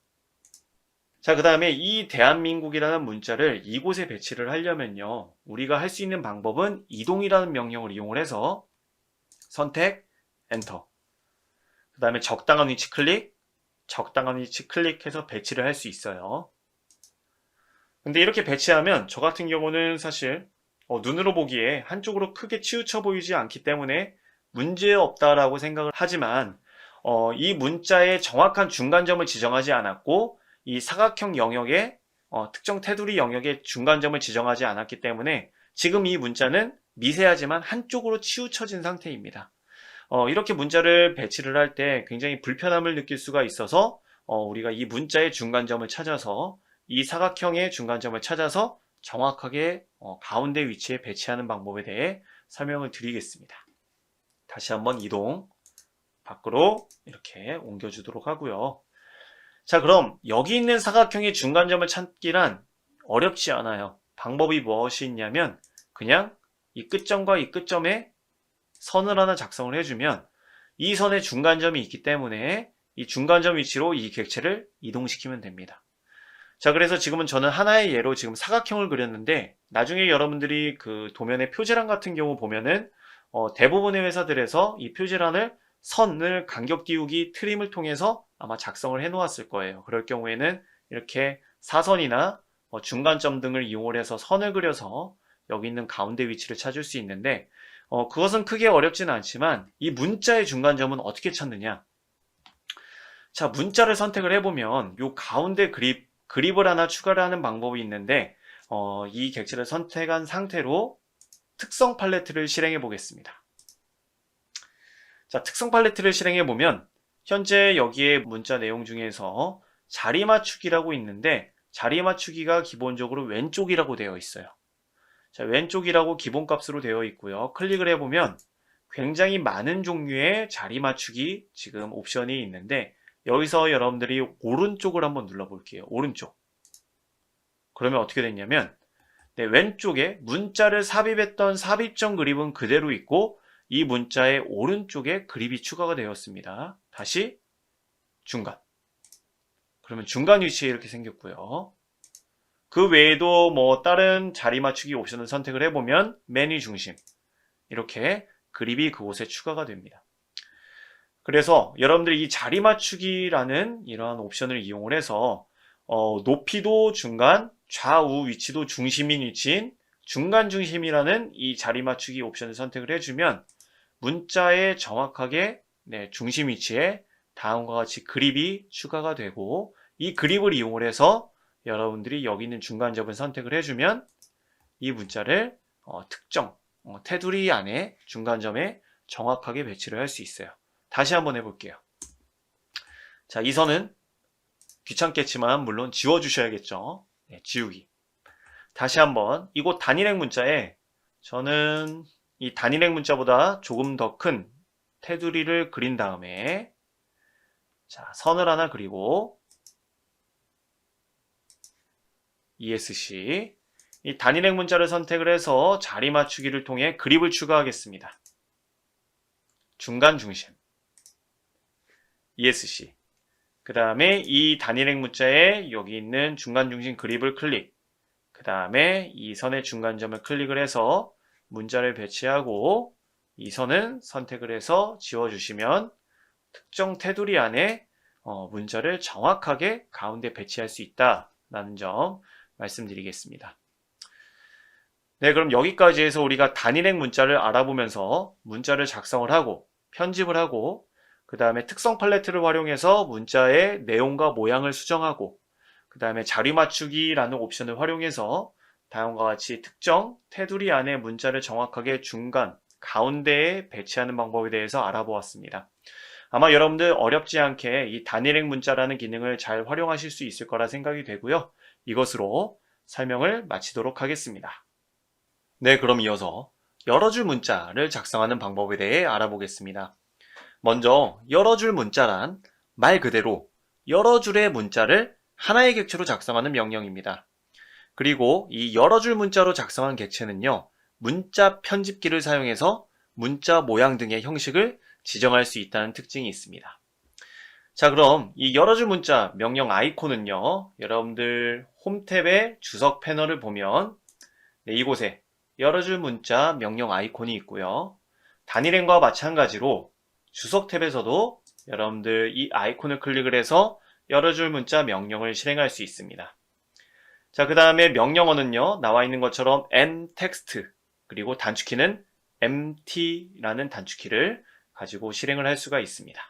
자, 그 다음에 이 대한민국이라는 문자를 이곳에 배치를 하려면요, 우리가 할 수 있는 방법은 이동이라는 명령을 이용을 해서 선택, 엔터. 그 다음에 적당한 위치 클릭해서 배치를 할 수 있어요. 근데 이렇게 배치하면 저 같은 경우는 사실 눈으로 보기에 한쪽으로 크게 치우쳐 보이지 않기 때문에 문제없다라고 생각을 하지만 이 문자의 정확한 중간점을 지정하지 않았고 이 사각형 영역에 특정 테두리 영역의 중간점을 지정하지 않았기 때문에 지금 이 문자는 미세하지만 한쪽으로 치우쳐진 상태입니다. 이렇게 문자를 배치를 할 때 굉장히 불편함을 느낄 수가 있어서 우리가 이 문자의 중간점을 찾아서 이 사각형의 중간점을 찾아서 정확하게 가운데 위치에 배치하는 방법에 대해 설명을 드리겠습니다. 다시 한번 이동 밖으로 이렇게 옮겨주도록 하고요. 자, 그럼 여기 있는 사각형의 중간점을 찾기란 어렵지 않아요. 방법이 무엇이 있냐면 그냥 이 끝점과 이 끝점에 선을 하나 작성을 해주면 이 선에 중간점이 있기 때문에 이 중간점 위치로 이 객체를 이동시키면 됩니다. 자, 그래서 지금은 저는 하나의 예로 지금 사각형을 그렸는데 나중에 여러분들이 그 도면의 표지란 같은 경우 보면은 대부분의 회사들에서 이 표지란을 선을 간격 띄우기 트림을 통해서 아마 작성을 해 놓았을 거예요. 그럴 경우에는 이렇게 사선이나 중간점 등을 이용을 해서 선을 그려서 여기 있는 가운데 위치를 찾을 수 있는데 그것은 크게 어렵지는 않지만 이 문자의 중간점은 어떻게 찾느냐? 자, 문자를 선택을 해보면 이 가운데 그립을 하나 추가를 하는 방법이 있는데 이 객체를 선택한 상태로 특성 팔레트를 실행해 보겠습니다. 자, 특성 팔레트를 실행해 보면 현재 여기에 문자 내용 중에서 자리 맞추기라고 있는데 자리 맞추기가 기본적으로 왼쪽이라고 되어 있어요. 자, 왼쪽이라고 기본값으로 되어 있고요. 클릭을 해보면 굉장히 많은 종류의 자리 맞추기 지금 옵션이 있는데 여기서 여러분들이 오른쪽을 한번 눌러볼게요. 오른쪽. 그러면 어떻게 됐냐면 네, 왼쪽에 문자를 삽입했던 삽입점 그립은 그대로 있고 이 문자의 오른쪽에 그립이 추가가 되었습니다. 다시 중간. 그러면 중간 위치에 이렇게 생겼고요. 그 외에도 다른 자리 맞추기 옵션을 선택을 해보면 메뉴 중심 이렇게 그립이 그곳에 추가가 됩니다. 그래서 여러분들이 이 자리 맞추기라는 이러한 옵션을 이용을 해서 높이도 중간, 좌우 위치도 중심인 위치인 중간 중심이라는 이 자리 맞추기 옵션을 선택을 해주면 문자에 정확하게 중심 위치에 다음과 같이 그립이 추가가 되고 이 그립을 이용을 해서 여러분들이 여기 있는 중간점을 선택을 해주면 이 문자를 특정 테두리 안에 중간점에 정확하게 배치를 할 수 있어요. 다시 한번 해볼게요. 자, 이 선은 귀찮겠지만 물론 지워주셔야겠죠. 네, 지우기. 다시 한번 이곳 단일행 문자에 저는 이 단일행 문자보다 조금 더 큰 테두리를 그린 다음에 자, 선을 하나 그리고 ESC 이 단일행 문자를 선택을 해서 자리 맞추기를 통해 그립을 추가하겠습니다. 중간 중심 ESC 그 다음에 이 단일행 문자에 여기 있는 중간 중심 그립을 클릭 그 다음에 이 선의 중간점을 클릭을 해서 문자를 배치하고 이 선은 선택을 해서 지워주시면 특정 테두리 안에 문자를 정확하게 가운데 배치할 수 있다라는 점 말씀드리겠습니다. 네, 그럼 여기까지 해서 우리가 단일행 문자를 알아보면서 문자를 작성을 하고 편집을 하고 그 다음에 특성 팔레트를 활용해서 문자의 내용과 모양을 수정하고 그 다음에 자리 맞추기라는 옵션을 활용해서 다음과 같이 특정 테두리 안에 문자를 정확하게 중간, 가운데에 배치하는 방법에 대해서 알아보았습니다. 아마 여러분들 어렵지 않게 이 단일행 문자라는 기능을 잘 활용하실 수 있을 거라 생각이 되고요. 이것으로 설명을 마치도록 하겠습니다. 네, 그럼 이어서 여러 줄 문자를 작성하는 방법에 대해 알아보겠습니다. 먼저 여러 줄 문자란 말 그대로 여러 줄의 문자를 하나의 객체로 작성하는 명령입니다. 그리고 이 여러 줄 문자로 작성한 객체는요, 문자 편집기를 사용해서 문자 모양 등의 형식을 지정할 수 있다는 특징이 있습니다. 자, 그럼 이 여러 줄 문자 명령 아이콘은요, 여러분들 홈 탭의 주석 패널을 보면 네, 이곳에 여러 줄 문자 명령 아이콘이 있고요. 단일행과 마찬가지로 주석 탭에서도 여러분들 이 아이콘을 클릭을 해서 여러 줄 문자 명령을 실행할 수 있습니다. 자, 그 다음에 명령어는요, 나와 있는 것처럼 ntext 그리고 단축키는 mt라는 단축키를 가지고 실행을 할 수가 있습니다.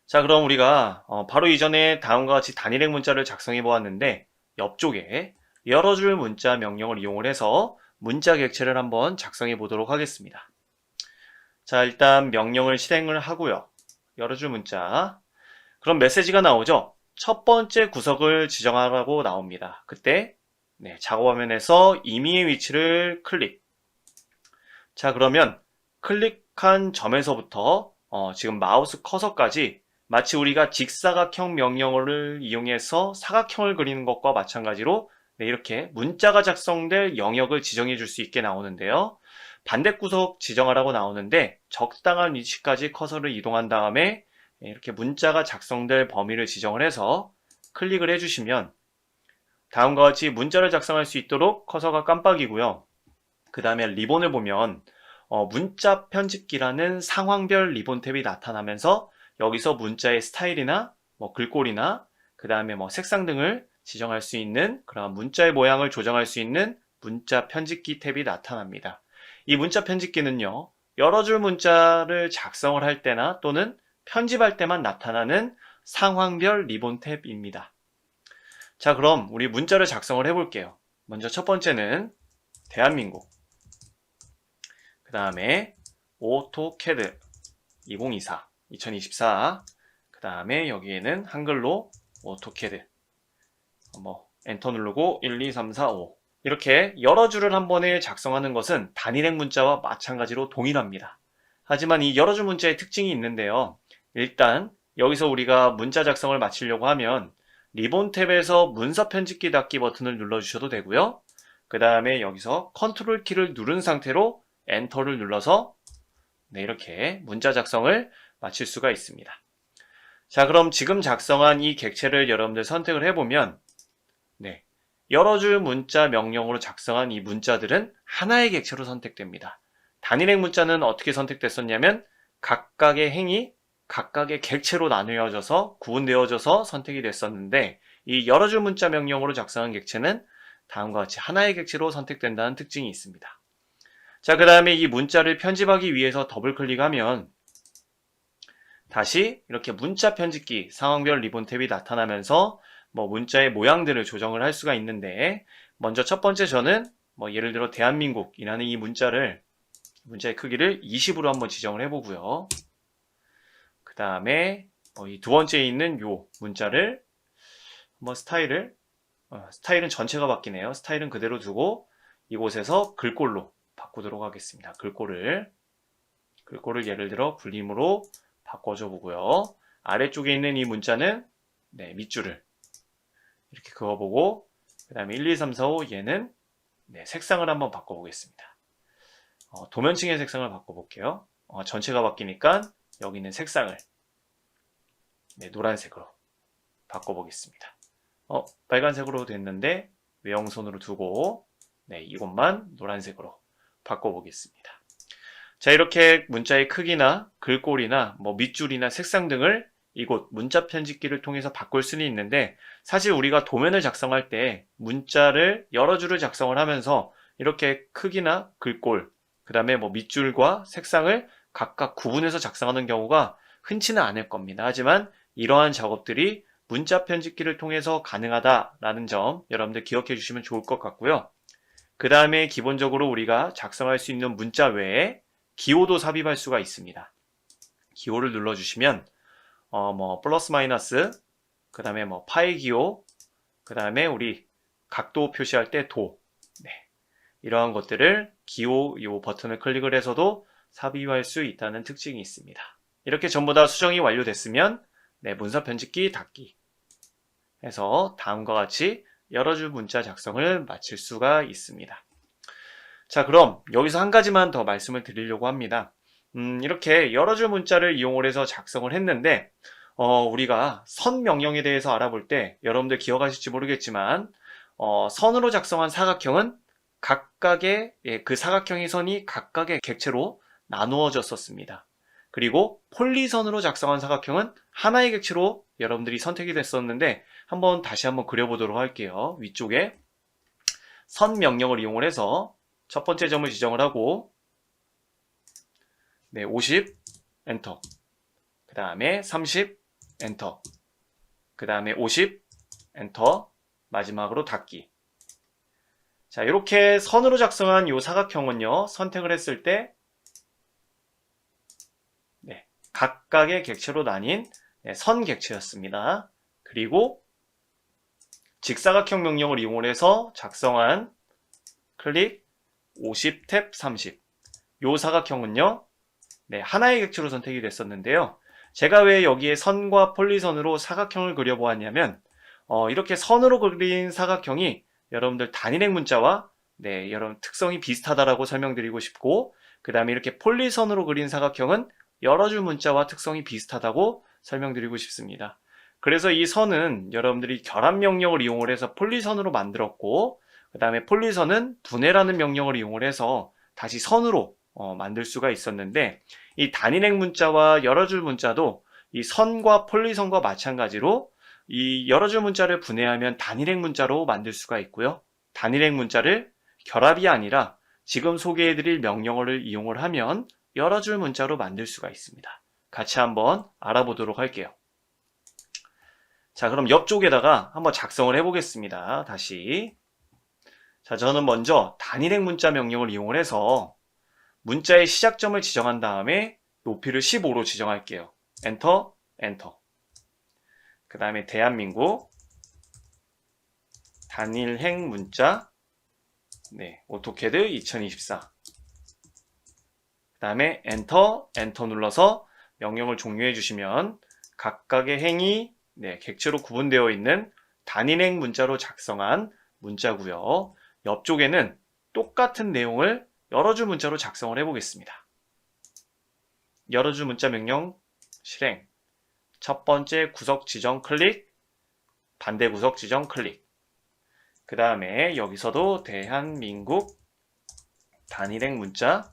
자, 그럼 우리가 바로 이전에 다음과 같이 단일행 문자를 작성해 보았는데 옆쪽에 여러 줄 문자 명령을 이용을 해서 문자 객체를 한번 작성해 보도록 하겠습니다. 자, 일단 명령을 실행을 하고요. 여러 줄 문자. 그럼 메시지가 나오죠? 첫 번째 구석을 지정하라고 나옵니다. 그때 작업화면에서 임의의 위치를 클릭. 자, 그러면 클릭한 점에서부터 지금 마우스 커서까지 마치 우리가 직사각형 명령어를 이용해서 사각형을 그리는 것과 마찬가지로 이렇게 문자가 작성될 영역을 지정해 줄 수 있게 나오는데요. 반대 구석 지정하라고 나오는데 적당한 위치까지 커서를 이동한 다음에 이렇게 문자가 작성될 범위를 지정을 해서 클릭을 해주시면 다음과 같이 문자를 작성할 수 있도록 커서가 깜빡이고요. 그 다음에 리본을 보면 문자 편집기라는 상황별 리본 탭이 나타나면서 여기서 문자의 스타일이나 글꼴이나 그 다음에 색상 등을 지정할 수 있는 그런 문자의 모양을 조정할 수 있는 문자 편집기 탭이 나타납니다. 이 문자 편집기는요, 여러 줄 문자를 작성을 할 때나 또는 편집할 때만 나타나는 상황별 리본 탭입니다. 자, 그럼 우리 문자를 작성을 해볼게요. 먼저 첫 번째는 대한민국, 그 다음에 오토캐드 2024, 그 다음에 여기에는 한글로 오토캐드 엔터 누르고 1, 2, 3, 4, 5 이렇게 여러 줄을 한 번에 작성하는 것은 단일행 문자와 마찬가지로 동일합니다. 하지만 이 여러 줄 문자의 특징이 있는데요. 일단 여기서 우리가 문자 작성을 마치려고 하면 리본 탭에서 문서 편집기 닫기 버튼을 눌러주셔도 되고요. 그 다음에 여기서 컨트롤 키를 누른 상태로 엔터를 눌러서 이렇게 문자 작성을 마칠 수가 있습니다. 자, 그럼 지금 작성한 이 객체를 여러분들 선택을 해보면 여러 줄 문자 명령으로 작성한 이 문자들은 하나의 객체로 선택됩니다. 단일행 문자는 어떻게 선택됐었냐면 각각의 행이 각각의 객체로 나누어져서 구분되어져서 선택이 됐었는데 이 여러 줄 문자 명령으로 작성한 객체는 다음과 같이 하나의 객체로 선택된다는 특징이 있습니다. 자, 그 다음에 이 문자를 편집하기 위해서 더블 클릭하면 다시 이렇게 문자 편집기 상황별 리본 탭이 나타나면서 뭐 문자의 모양들을 조정을 할 수가 있는데, 먼저 첫 번째 저는 뭐 예를 들어 대한민국이라는 이 문자의 크기를 20으로 한번 지정을 해보고요. 그 다음에 이 두 번째에 있는 요 문자를 한번 스타일은 전체가 바뀌네요. 스타일은 그대로 두고 이곳에서 글꼴로 바꾸도록 하겠습니다. 글꼴을 예를 들어 불림으로 바꿔줘 보고요. 아래쪽에 있는 이 문자는 밑줄을 이렇게 그어보고, 그 다음에 1, 2, 3, 4, 5 얘는 색상을 한번 바꿔보겠습니다. 도면층의 색상을 바꿔볼게요. 전체가 바뀌니까 여기 있는 색상을 노란색으로 바꿔보겠습니다. 빨간색으로 됐는데 외형선으로 두고 이것만 노란색으로 바꿔보겠습니다. 자, 이렇게 문자의 크기나 글꼴이나 뭐 밑줄이나 색상 등을 이곳 문자 편집기를 통해서 바꿀 수는 있는데, 사실 우리가 도면을 작성할 때 문자를 여러 줄을 작성을 하면서 이렇게 크기나 글꼴, 그 다음에 뭐 밑줄과 색상을 각각 구분해서 작성하는 경우가 흔치는 않을 겁니다. 하지만 이러한 작업들이 문자 편집기를 통해서 가능하다라는 점 여러분들 기억해 주시면 좋을 것 같고요. 그 다음에 기본적으로 우리가 작성할 수 있는 문자 외에 기호도 삽입할 수가 있습니다. 기호를 눌러주시면 뭐 플러스 마이너스, 그 다음에 뭐 파이 기호, 그 다음에 우리 각도 표시할 때 도, 이러한 것들을 기호 이 버튼을 클릭을 해서도 삽입할 수 있다는 특징이 있습니다. 이렇게 전부 다 수정이 완료됐으면 문서 편집기 닫기 해서 다음과 같이 여러 줄 문자 작성을 마칠 수가 있습니다. 자, 그럼 여기서 한 가지만 더 말씀을 드리려고 합니다. 이렇게 여러 줄 문자를 이용을 해서 작성을 했는데, 우리가 선 명령에 대해서 알아볼 때 여러분들 기억하실지 모르겠지만, 선으로 작성한 사각형은 각각의 그 사각형의 선이 각각의 객체로 나누어졌었습니다. 그리고 폴리선으로 작성한 사각형은 하나의 객체로 여러분들이 선택이 됐었는데, 다시 한번 그려보도록 할게요. 위쪽에 선 명령을 이용을 해서 첫 번째 점을 지정을 하고 50 엔터, 그 다음에 30 엔터, 그 다음에 50 엔터, 마지막으로 닫기. 자, 이렇게 선으로 작성한 이 사각형은요, 선택을 했을 때 각각의 객체로 나뉜 선 객체였습니다. 그리고 직사각형 명령을 이용해서 작성한 클릭 50 탭 30, 이 사각형은요 하나의 객체로 선택이 됐었는데요. 제가 왜 여기에 선과 폴리선으로 사각형을 그려보았냐면, 이렇게 선으로 그린 사각형이 여러분들 단일행 문자와 여러분 특성이 비슷하다라고 설명드리고 싶고, 그 다음에 이렇게 폴리선으로 그린 사각형은 여러 줄 문자와 특성이 비슷하다고 설명드리고 싶습니다. 그래서 이 선은 여러분들이 결합 명령을 이용을 해서 폴리선으로 만들었고, 그 다음에 폴리선은 분해라는 명령을 이용을 해서 다시 선으로 만들 수가 있었는데, 이 단일행 문자와 여러 줄 문자도 이 선과 폴리선과 마찬가지로 이 여러 줄 문자를 분해하면 단일행 문자로 만들 수가 있고요. 단일행 문자를 결합이 아니라 지금 소개해드릴 명령어를 이용을 하면 여러 줄 문자로 만들 수가 있습니다. 같이 한번 알아보도록 할게요. 자, 그럼 옆쪽에다가 한번 작성을 해보겠습니다. 다시. 자, 저는 먼저 단일행 문자 명령을 이용을 해서 문자의 시작점을 지정한 다음에 높이를 15로 지정할게요. 엔터, 엔터. 그 다음에 대한민국 단일행 문자 오토캐드 2024. 그 다음에 엔터, 엔터 눌러서 명령을 종료해 주시면 각각의 행이 객체로 구분되어 있는 단일행 문자로 작성한 문자고요. 옆쪽에는 똑같은 내용을 여러 줄 문자로 작성을 해보겠습니다. 여러 줄 문자 명령 실행. 첫 번째 구석 지정 클릭, 반대 구석 지정 클릭. 그 다음에 여기서도 대한민국 단일행 문자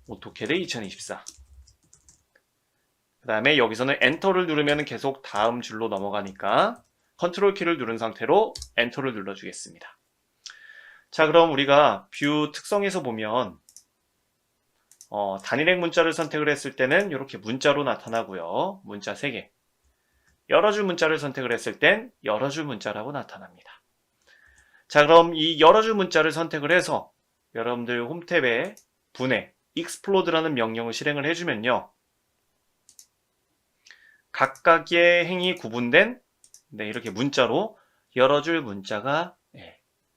오토캐드 2024. 그 다음에 여기서는 엔터를 누르면 계속 다음 줄로 넘어가니까 컨트롤 키를 누른 상태로 엔터를 눌러주겠습니다. 자, 그럼 우리가 뷰 특성에서 보면 단일행 문자를 선택을 했을 때는 이렇게 문자로 나타나고요. 문자 3개. 여러 줄 문자를 선택을 했을 땐 여러 줄 문자라고 나타납니다. 자, 그럼 이 여러 줄 문자를 선택을 해서 여러분들 홈탭에 분해, explode라는 명령을 실행을 해주면요. 각각의 행이 구분된 이렇게 문자로 여러 줄 문자가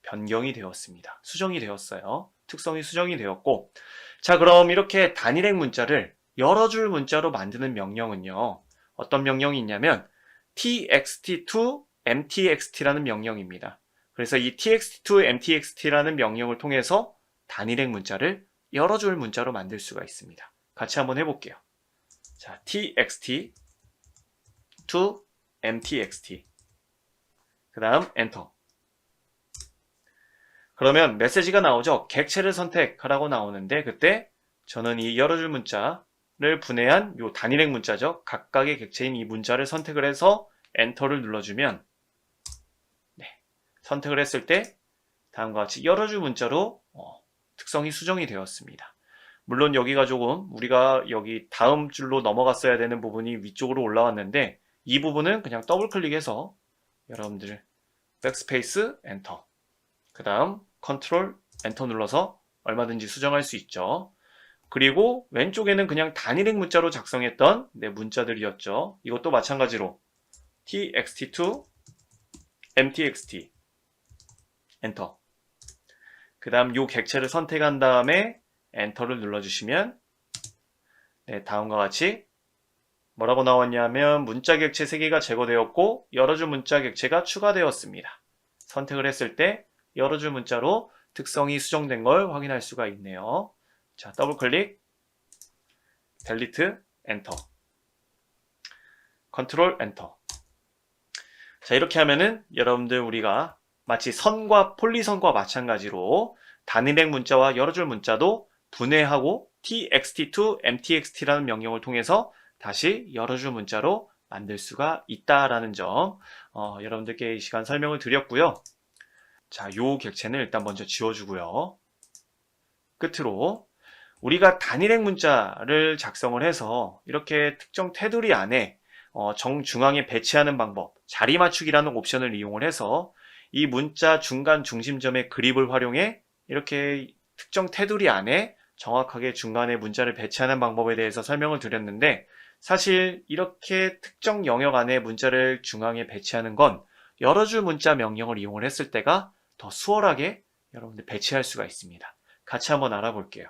변경이 되었습니다. 수정이 되었어요. 특성이 수정이 되었고, 자, 그럼 이렇게 단일행 문자를 여러 줄 문자로 만드는 명령은요. 어떤 명령이 있냐면 txt to mtxt라는 명령입니다. 그래서 이 txt to mtxt라는 명령을 통해서 단일행 문자를 여러 줄 문자로 만들 수가 있습니다. 같이 한번 해볼게요. 자, txt to mtxt. 그 다음 엔터. 그러면 메시지가 나오죠. 객체를 선택하라고 나오는데 그때 저는 이 여러 줄 문자를 분해한 요 단일행 문자죠. 각각의 객체인 이 문자를 선택을 해서 엔터를 눌러주면 선택을 했을 때 다음과 같이 여러 줄 문자로 특성이 수정이 되었습니다. 물론 여기가 조금 우리가 여기 다음 줄로 넘어갔어야 되는 부분이 위쪽으로 올라왔는데 이 부분은 그냥 더블 클릭해서 여러분들 백스페이스 엔터, 그 다음 컨트롤 엔터 눌러서 얼마든지 수정할 수 있죠. 그리고 왼쪽에는 그냥 단일행 문자로 작성했던 문자들이었죠. 이것도 마찬가지로 txt2 mtxt 엔터. 그 다음 요 객체를 선택한 다음에 엔터를 눌러주시면 다음과 같이 뭐라고 나왔냐면 문자 객체 3개가 제거되었고 여러 줄 문자 객체가 추가되었습니다. 선택을 했을 때 여러 줄 문자로 특성이 수정된 걸 확인할 수가 있네요. 자, 더블 클릭, 델리트, 엔터, 컨트롤 엔터. 자, 이렇게 하면은 여러분들 우리가 마치 선과 폴리선과 마찬가지로 단일행 문자와 여러 줄 문자도 분해하고 txt to mtxt라는 명령을 통해서 다시 여러 줄 문자로 만들 수가 있다라는 점 여러분들께 이 시간 설명을 드렸고요. 자, 요 객체는 일단 먼저 지워주고요. 끝으로 우리가 단일행 문자를 작성을 해서 이렇게 특정 테두리 안에 정중앙에 배치하는 방법, 자리 맞추기라는 옵션을 이용을 해서 이 문자 중간 중심점의 그립을 활용해 이렇게 특정 테두리 안에 정확하게 중간에 문자를 배치하는 방법에 대해서 설명을 드렸는데 사실 이렇게 특정 영역 안에 문자를 중앙에 배치하는 건 여러 줄 문자 명령을 이용을 했을 때가 더 수월하게 여러분들 배치할 수가 있습니다. 같이 한번 알아볼게요.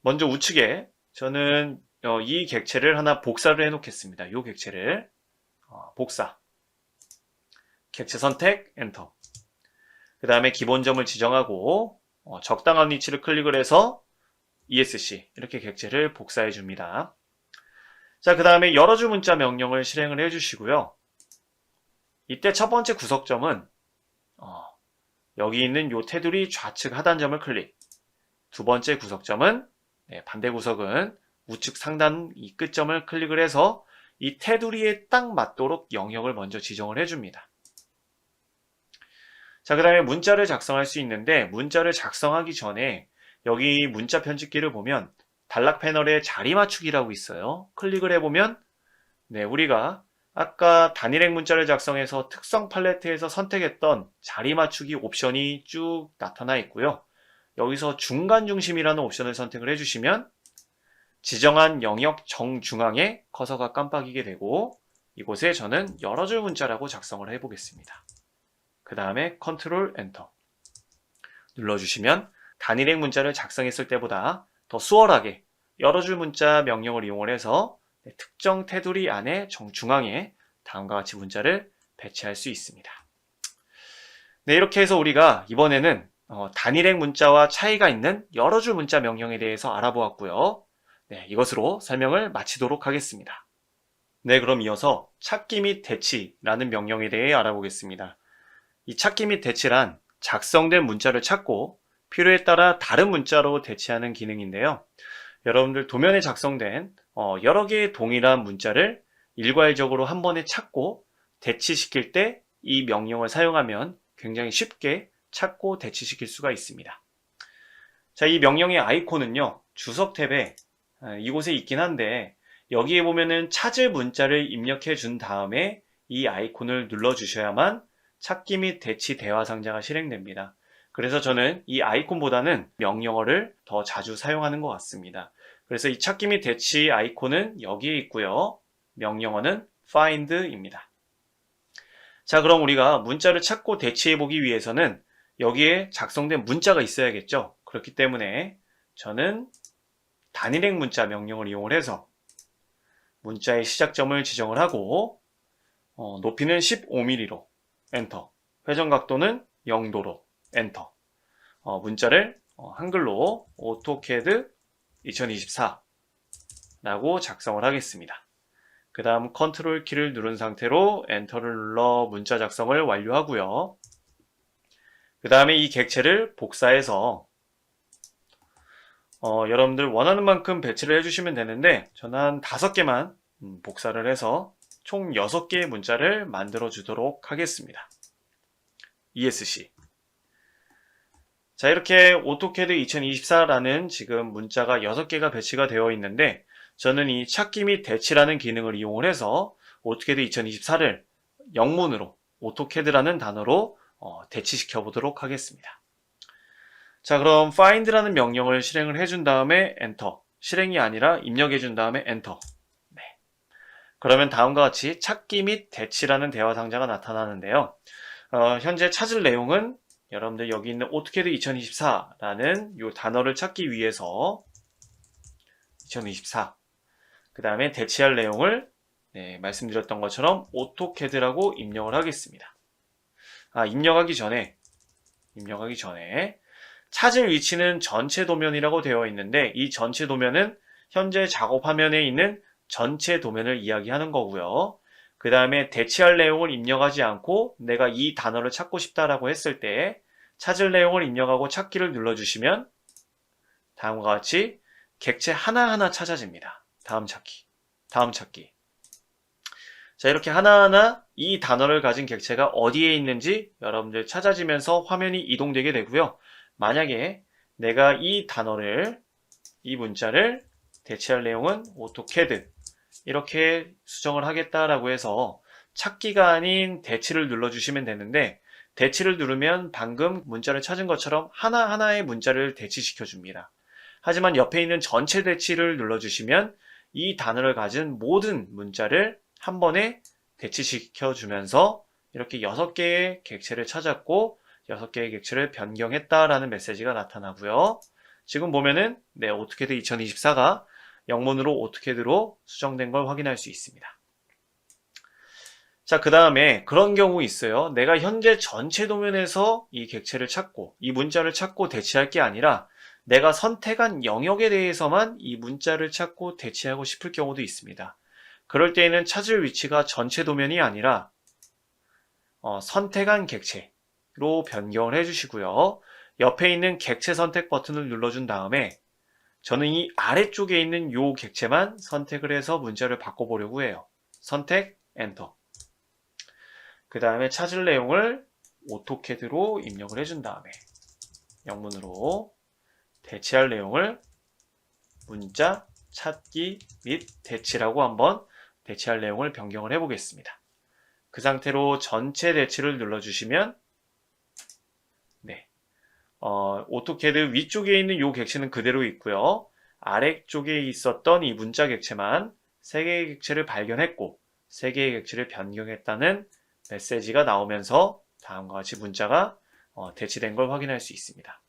먼저 우측에 저는 이 객체를 하나 복사를 해 놓겠습니다. 이 객체를 복사, 객체 선택, 엔터. 그 다음에 기본점을 지정하고 적당한 위치를 클릭을 해서 ESC 이렇게 객체를 복사해 줍니다. 자, 그 다음에 여러 줄 문자 명령을 실행을 해 주시고요. 이때 첫 번째 구석점은 여기 있는 요 테두리 좌측 하단점을 클릭. 두 번째 구석점은 반대 구석은 우측 상단 이 끝점을 클릭을 해서 이 테두리에 딱 맞도록 영역을 먼저 지정을 해줍니다. 자, 그 다음에 문자를 작성할 수 있는데 문자를 작성하기 전에 여기 문자 편집기를 보면 단락 패널에 자리 맞추기라고 있어요. 클릭을 해보면 우리가 아까 단일행 문자를 작성해서 특성 팔레트에서 선택했던 자리 맞추기 옵션이 쭉 나타나 있고요. 여기서 중간 중심이라는 옵션을 선택을 해주시면 지정한 영역 정중앙에 커서가 깜빡이게 되고 이곳에 저는 여러 줄 문자라고 작성을 해보겠습니다. 그 다음에 컨트롤 엔터 눌러주시면 단일행 문자를 작성했을 때보다 더 수월하게 여러 줄 문자 명령을 이용을 해서 특정 테두리 안에 정중앙에 다음과 같이 문자를 배치할 수 있습니다. 이렇게 해서 우리가 이번에는 단일행 문자와 차이가 있는 여러 줄 문자 명령에 대해서 알아보았고요. 이것으로 설명을 마치도록 하겠습니다. 그럼 이어서 찾기 및 대치라는 명령에 대해 알아보겠습니다. 이 찾기 및 대치란 작성된 문자를 찾고 필요에 따라 다른 문자로 대치하는 기능인데요. 여러분들 도면에 작성된 여러 개의 동일한 문자를 일괄적으로 한 번에 찾고 대치시킬 때 이 명령을 사용하면 굉장히 쉽게 찾고 대치시킬 수가 있습니다. 자, 이 명령의 아이콘은요. 주석 탭에 이곳에 있긴 한데 여기에 보면은 찾을 문자를 입력해 준 다음에 이 아이콘을 눌러 주셔야만 찾기 및 대치 대화 상자가 실행됩니다. 그래서 저는 이 아이콘보다는 명령어를 더 자주 사용하는 것 같습니다. 그래서 이 찾기 및 대치 아이콘은 여기에 있고요. 명령어는 find입니다. 자, 그럼 우리가 문자를 찾고 대치해 보기 위해서는 여기에 작성된 문자가 있어야겠죠. 그렇기 때문에 저는 단일행 문자 명령을 이용을 해서 문자의 시작점을 지정을 하고 높이는 15mm로 엔터, 회전 각도는 0도로 엔터, 문자를 한글로 AutoCAD 2024라고 작성을 하겠습니다. 그 다음 컨트롤 키를 누른 상태로 엔터를 눌러 문자 작성을 완료하고요. 그 다음에 이 객체를 복사해서 여러분들 원하는 만큼 배치를 해주시면 되는데 저는 한 5개만 복사를 해서 총 6개의 문자를 만들어 주도록 하겠습니다. ESC. 자, 이렇게 AutoCAD 2024라는 지금 문자가 6개가 배치가 되어 있는데 저는 이 찾기 및 대치라는 기능을 이용을 해서 AutoCAD 2024를 영문으로 AutoCAD라는 단어로 대치시켜 보도록 하겠습니다. 자, 그럼 find라는 명령을 실행을 해준 다음에 엔터, 실행이 아니라 입력해 준 다음에 엔터. 네. 그러면 다음과 같이 찾기 및 대치라는 대화 상자가 나타나는데요. 현재 찾을 내용은 여러분들 여기 있는 AutoCAD 2024라는 이 단어를 찾기 위해서 2024, 그 다음에 대치할 내용을 말씀드렸던 것처럼 AutoCAD라고 입력을 하겠습니다. 입력하기 전에 찾을 위치는 전체 도면이라고 되어 있는데 이 전체 도면은 현재 작업 화면에 있는 전체 도면을 이야기하는 거고요. 그 다음에 대치할 내용을 입력하지 않고 내가 이 단어를 찾고 싶다라고 했을 때 찾을 내용을 입력하고 찾기를 눌러주시면 다음과 같이 객체 하나하나 찾아집니다. 다음 찾기. 자, 이렇게 하나하나 이 단어를 가진 객체가 어디에 있는지 여러분들 찾아지면서 화면이 이동되게 되고요. 만약에 내가 이 문자를 대체할 내용은 AutoCAD 이렇게 수정을 하겠다라고 해서 찾기가 아닌 대치를 눌러주시면 되는데 대치를 누르면 방금 문자를 찾은 것처럼 하나하나의 문자를 대치시켜 줍니다. 하지만 옆에 있는 전체 대치를 눌러주시면 이 단어를 가진 모든 문자를 한 번에 대치시켜 주면서 이렇게 6개의 객체를 찾았고 6개의 객체를 변경했다라는 메시지가 나타나고요. 지금 보면은 AutoCAD 2024가 영문으로 AutoCAD로 수정된 걸 확인할 수 있습니다. 자, 그 다음에 그런 경우 있어요. 내가 현재 전체 도면에서 이 객체를 찾고 이 문자를 찾고 대치할 게 아니라 내가 선택한 영역에 대해서만 이 문자를 찾고 대치하고 싶을 경우도 있습니다. 그럴 때에는 찾을 위치가 전체 도면이 아니라 선택한 객체로 변경을 해주시고요. 옆에 있는 객체 선택 버튼을 눌러준 다음에 저는 이 아래쪽에 있는 이 객체만 선택을 해서 문자를 바꿔보려고 해요. 선택, 엔터. 그 다음에 찾을 내용을 AutoCAD로 입력을 해준 다음에 영문으로 대치할 내용을 문자, 찾기 및 대치라고 한번 대치할 내용을 변경을 해보겠습니다. 그 상태로 전체 대치를 눌러주시면 AutoCAD 위쪽에 있는 이 객체는 그대로 있고요. 아래쪽에 있었던 이 문자 객체만 3개의 객체를 발견했고 3개의 객체를 변경했다는 메시지가 나오면서 다음과 같이 문자가 대치된 걸 확인할 수 있습니다.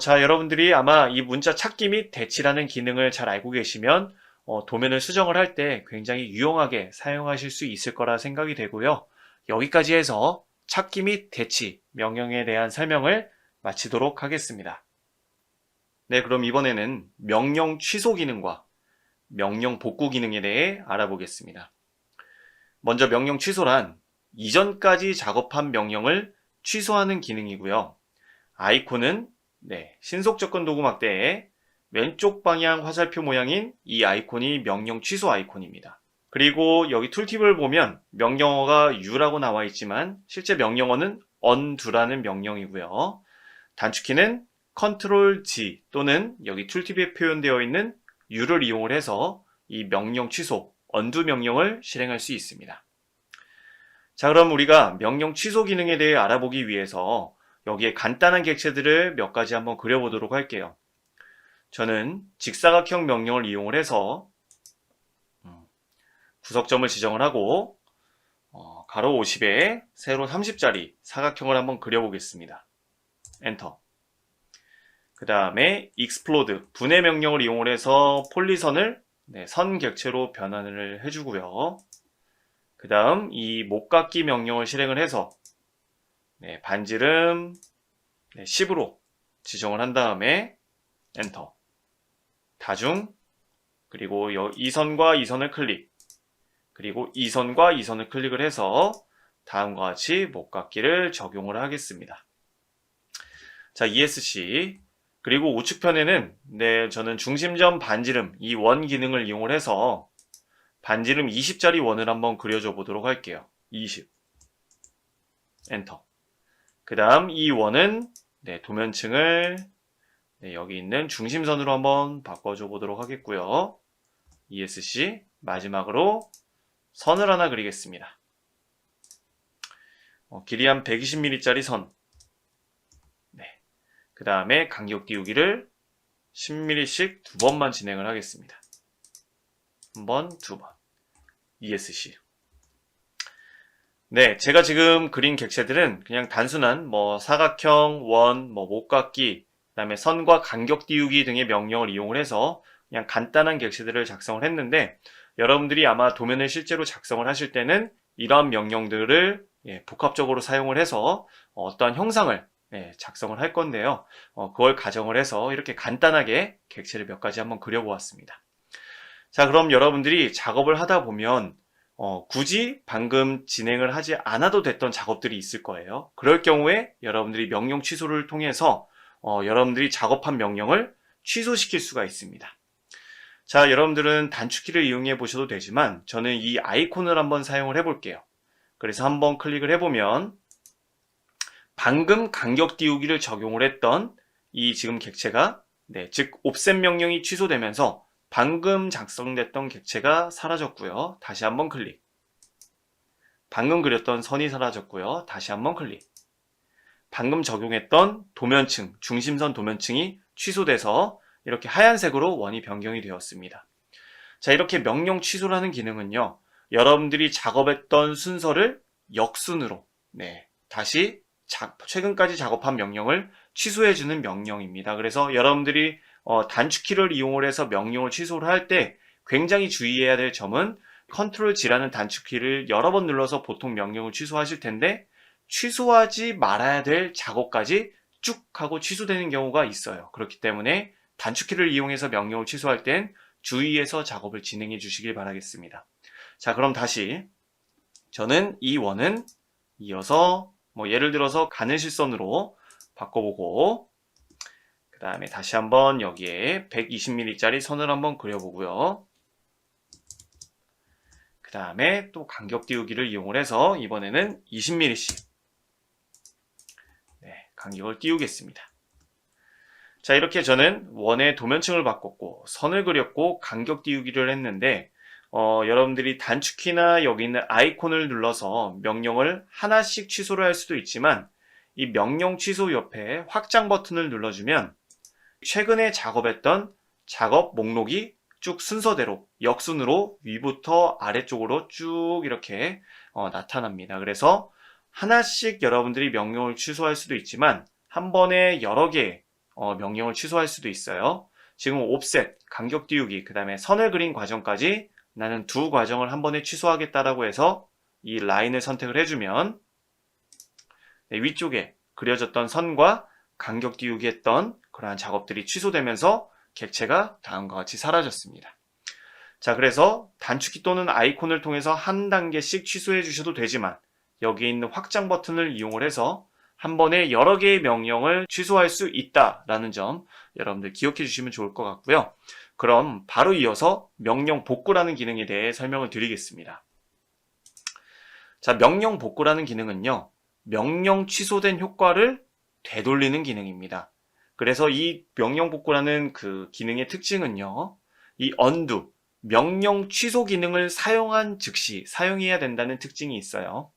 자, 여러분들이 아마 이 문자 찾기 및 대치라는 기능을 잘 알고 계시면 도면을 수정을 할 때 굉장히 유용하게 사용하실 수 있을 거라 생각이 되고요. 여기까지 해서 찾기 및 대치 명령에 대한 설명을 마치도록 하겠습니다. 네, 그럼 이번에는 명령 취소 기능과 명령 복구 기능에 대해 알아보겠습니다. 먼저 명령 취소란 이전까지 작업한 명령을 취소하는 기능이고요. 아이콘은 신속 접근 도구 막대의 왼쪽 방향 화살표 모양인 이 아이콘이 명령 취소 아이콘입니다. 그리고 여기 툴팁을 보면 명령어가 U라고 나와 있지만 실제 명령어는 undo라는 명령이고요. 단축키는 컨트롤 G 또는 여기 툴팁에 표현되어 있는 U를 이용을 해서 이 명령 취소, 언두 명령을 실행할 수 있습니다. 자, 그럼 우리가 명령 취소 기능에 대해 알아보기 위해서 여기에 간단한 객체들을 몇 가지 한번 그려보도록 할게요. 저는 직사각형 명령을 이용을 해서 구석점을 지정을 하고 가로 50에 세로 30짜리 사각형을 한번 그려보겠습니다. 엔터. 그 다음에 explode, 분해 명령을 이용을 해서 폴리선을 선 객체로 변환을 해주고요. 그 다음 이 목깎기 명령을 실행을 해서 반지름 10으로 지정을 한 다음에 엔터. 다중, 그리고 이 선과 이 선을 클릭, 그리고 이 선과 이 선을 클릭을 해서 다음과 같이 목깎기를 적용을 하겠습니다. 자, ESC. 그리고 우측편에는 저는 중심점 반지름 이 원 기능을 이용을 해서 반지름 20짜리 원을 한번 그려줘 보도록 할게요. 20. 엔터. 그 다음 이 원은 도면층을 여기 있는 중심선으로 한번 바꿔줘 보도록 하겠고요. ESC. 마지막으로 선을 하나 그리겠습니다. 길이 한 120mm짜리 선. 그 다음에 간격 띄우기를 10mm씩 두 번만 진행을 하겠습니다. 한 번, 두 번. ESC. 제가 지금 그린 객체들은 그냥 단순한 사각형, 원, 목깎기, 그 다음에 선과 간격 띄우기 등의 명령을 이용을 해서 그냥 간단한 객체들을 작성을 했는데, 여러분들이 아마 도면을 실제로 작성을 하실 때는 이러한 명령들을 복합적으로 사용을 해서 어떠한 형상을 작성을 할 건데요. 그걸 가정을 해서 이렇게 간단하게 객체를 몇 가지 한번 그려보았습니다. 자, 그럼 여러분들이 작업을 하다 보면 굳이 방금 진행을 하지 않아도 됐던 작업들이 있을 거예요. 그럴 경우에 여러분들이 명령 취소를 통해서 여러분들이 작업한 명령을 취소시킬 수가 있습니다. 자, 여러분들은 단축키를 이용해 보셔도 되지만 저는 이 아이콘을 한번 사용을 해볼게요. 그래서 한번 클릭을 해보면 방금 간격 띄우기를 적용을 했던 이 지금 객체가 즉 옵셋 명령이 취소되면서 방금 작성됐던 객체가 사라졌고요. 다시 한번 클릭. 방금 그렸던 선이 사라졌고요. 다시 한번 클릭. 방금 적용했던 도면층, 중심선 도면층이 취소돼서 이렇게 하얀색으로 원이 변경이 되었습니다. 자, 이렇게 명령 취소라는 기능은요, 여러분들이 작업했던 순서를 역순으로 다시 최근까지 작업한 명령을 취소해주는 명령입니다. 그래서 여러분들이 단축키를 이용을 해서 명령을 취소를 할 때 굉장히 주의해야 될 점은 컨트롤 G라는 단축키를 여러 번 눌러서 보통 명령을 취소하실 텐데 취소하지 말아야 될 작업까지 쭉 하고 취소되는 경우가 있어요. 그렇기 때문에 단축키를 이용해서 명령을 취소할 땐 주의해서 작업을 진행해 주시길 바라겠습니다. 자, 그럼 다시 저는 이 원은 이어서 예를 들어서 가늘실선으로 바꿔보고 그 다음에 다시 한번 여기에 120mm짜리 선을 한번 그려보고요. 그 다음에 또 간격 띄우기를 이용을 해서 이번에는 20mm씩 간격을 띄우겠습니다. 자, 이렇게 저는 원의 도면층을 바꿨고 선을 그렸고 간격 띄우기를 했는데 여러분들이 단축키나 여기 있는 아이콘을 눌러서 명령을 하나씩 취소를 할 수도 있지만 이 명령 취소 옆에 확장 버튼을 눌러주면 최근에 작업했던 작업 목록이 쭉 순서대로 역순으로 위부터 아래쪽으로 쭉 이렇게 나타납니다. 그래서 하나씩 여러분들이 명령을 취소할 수도 있지만 한 번에 여러 개의 명령을 취소할 수도 있어요. 지금 옵셋, 간격 띄우기, 그 다음에 선을 그린 과정까지 나는 두 과정을 한 번에 취소하겠다라고 해서 이 라인을 선택을 해주면 위쪽에 그려졌던 선과 간격 띄우기 했던 그러한 작업들이 취소되면서 객체가 다음과 같이 사라졌습니다. 자, 그래서 단축키 또는 아이콘을 통해서 한 단계씩 취소해 주셔도 되지만 여기 있는 확장 버튼을 이용을 해서 한 번에 여러 개의 명령을 취소할 수 있다라는 점 여러분들 기억해 주시면 좋을 것 같고요. 그럼 바로 이어서 명령 복구라는 기능에 대해 설명을 드리겠습니다. 자, 명령 복구라는 기능은요, 명령 취소된 효과를 되돌리는 기능입니다. 그래서 이 명령 복구라는 그 기능의 특징은요, 이 undo, 명령 취소 기능을 사용한 즉시 사용해야 된다는 특징이 있어요.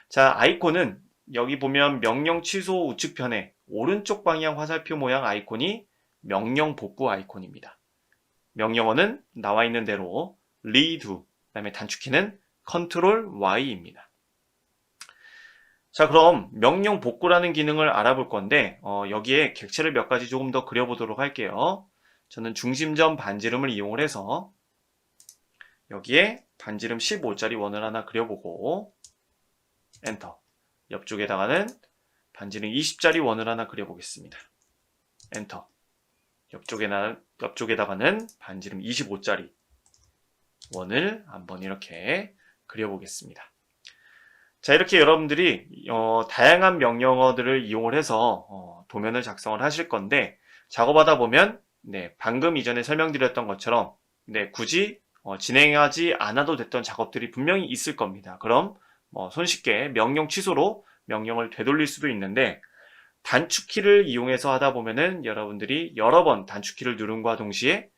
자, 아이콘은 여기 보면 명령 취소 우측편에 오른쪽 방향 화살표 모양 아이콘이 명령 복구 아이콘입니다. 명령어는 나와 있는 대로 redo, 그다음에 단축키는 Ctrl Y입니다. 자, 그럼 명령 복구라는 기능을 알아볼 건데 여기에 객체를 몇 가지 조금 더 그려보도록 할게요. 저는 중심점 반지름을 이용을 해서 여기에 반지름 15짜리 원을 하나 그려보고 엔터. 옆쪽에다가는 반지름 20짜리 원을 하나 그려보겠습니다. 엔터. 옆쪽에다가는 반지름 25짜리 원을 한번 이렇게 그려보겠습니다. 자, 이렇게 여러분들이 다양한 명령어들을 이용을 해서 도면을 작성을 하실 건데, 작업하다 보면 방금 이전에 설명드렸던 것처럼 굳이 진행하지 않아도 됐던 작업들이 분명히 있을 겁니다. 그럼 손쉽게 명령 취소로 명령을 되돌릴 수도 있는데, 단축키를 이용해서 하다 보면은 여러분들이 여러 번 단축키를 누름과 동시에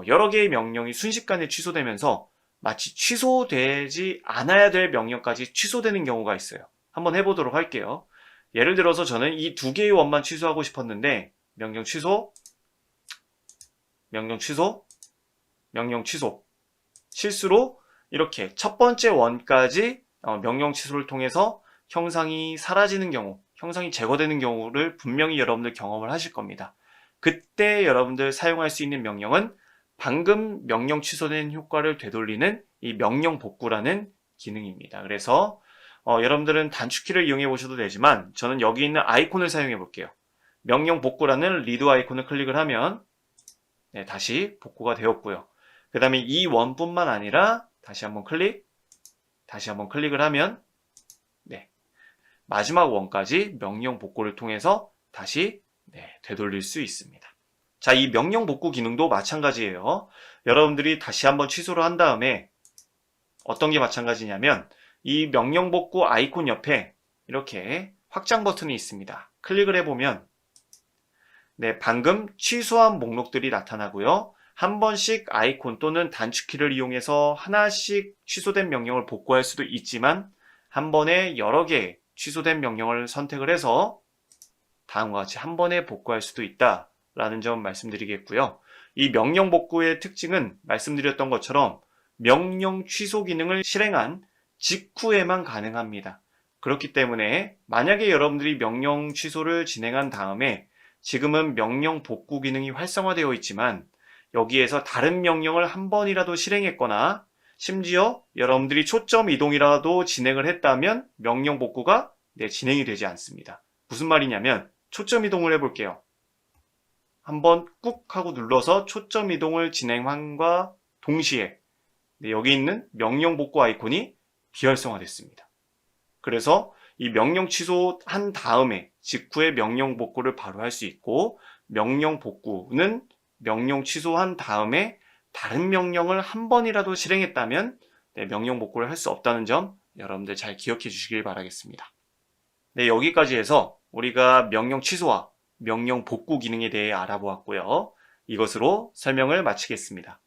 여러 개의 명령이 순식간에 취소되면서 마치 취소되지 않아야 될 명령까지 취소되는 경우가 있어요. 한번 해보도록 할게요. 예를 들어서 저는 이 두 개의 원만 취소하고 싶었는데 명령 취소, 명령 취소, 명령 취소, 실수로 이렇게 첫 번째 원까지 명령 취소를 통해서 형상이 사라지는 경우, 형상이 제거되는 경우를 분명히 여러분들 경험을 하실 겁니다. 그때 여러분들 사용할 수 있는 명령은 방금 명령 취소된 효과를 되돌리는 이 명령 복구라는 기능입니다. 그래서 여러분들은 단축키를 이용해 보셔도 되지만 저는 여기 있는 아이콘을 사용해 볼게요. 명령 복구라는 리드 아이콘을 클릭을 하면 다시 복구가 되었고요. 그 다음에 이 원뿐만 아니라 다시 한번 클릭을 하면 마지막 원까지 명령 복구를 통해서 다시 되돌릴 수 있습니다. 자, 이 명령 복구 기능도 마찬가지예요. 여러분들이 다시 한번 취소를 한 다음에 어떤 게 마찬가지냐면 이 명령 복구 아이콘 옆에 이렇게 확장 버튼이 있습니다. 클릭을 해보면 방금 취소한 목록들이 나타나고요. 한 번씩 아이콘 또는 단축키를 이용해서 하나씩 취소된 명령을 복구할 수도 있지만 한 번에 여러 개의 취소된 명령을 선택을 해서 다음과 같이 한 번에 복구할 수도 있다라는 점 말씀드리겠고요. 이 명령 복구의 특징은 말씀드렸던 것처럼 명령 취소 기능을 실행한 직후에만 가능합니다. 그렇기 때문에 만약에 여러분들이 명령 취소를 진행한 다음에 지금은 명령 복구 기능이 활성화되어 있지만 여기에서 다른 명령을 한 번이라도 실행했거나 심지어 여러분들이 초점 이동이라도 진행을 했다면 명령 복구가 진행이 되지 않습니다. 무슨 말이냐면 초점 이동을 해볼게요. 한번 꾹 하고 눌러서 초점 이동을 진행함과 동시에 여기 있는 명령 복구 아이콘이 비활성화됐습니다. 그래서 이 명령 취소한 다음에 직후에 명령 복구를 바로 할 수 있고 명령 복구는 명령 취소한 다음에 다른 명령을 한 번이라도 실행했다면 명령 복구를 할 수 없다는 점 여러분들 잘 기억해 주시길 바라겠습니다. 여기까지 해서 우리가 명령 취소와 명령 복구 기능에 대해 알아보았고요. 이것으로 설명을 마치겠습니다.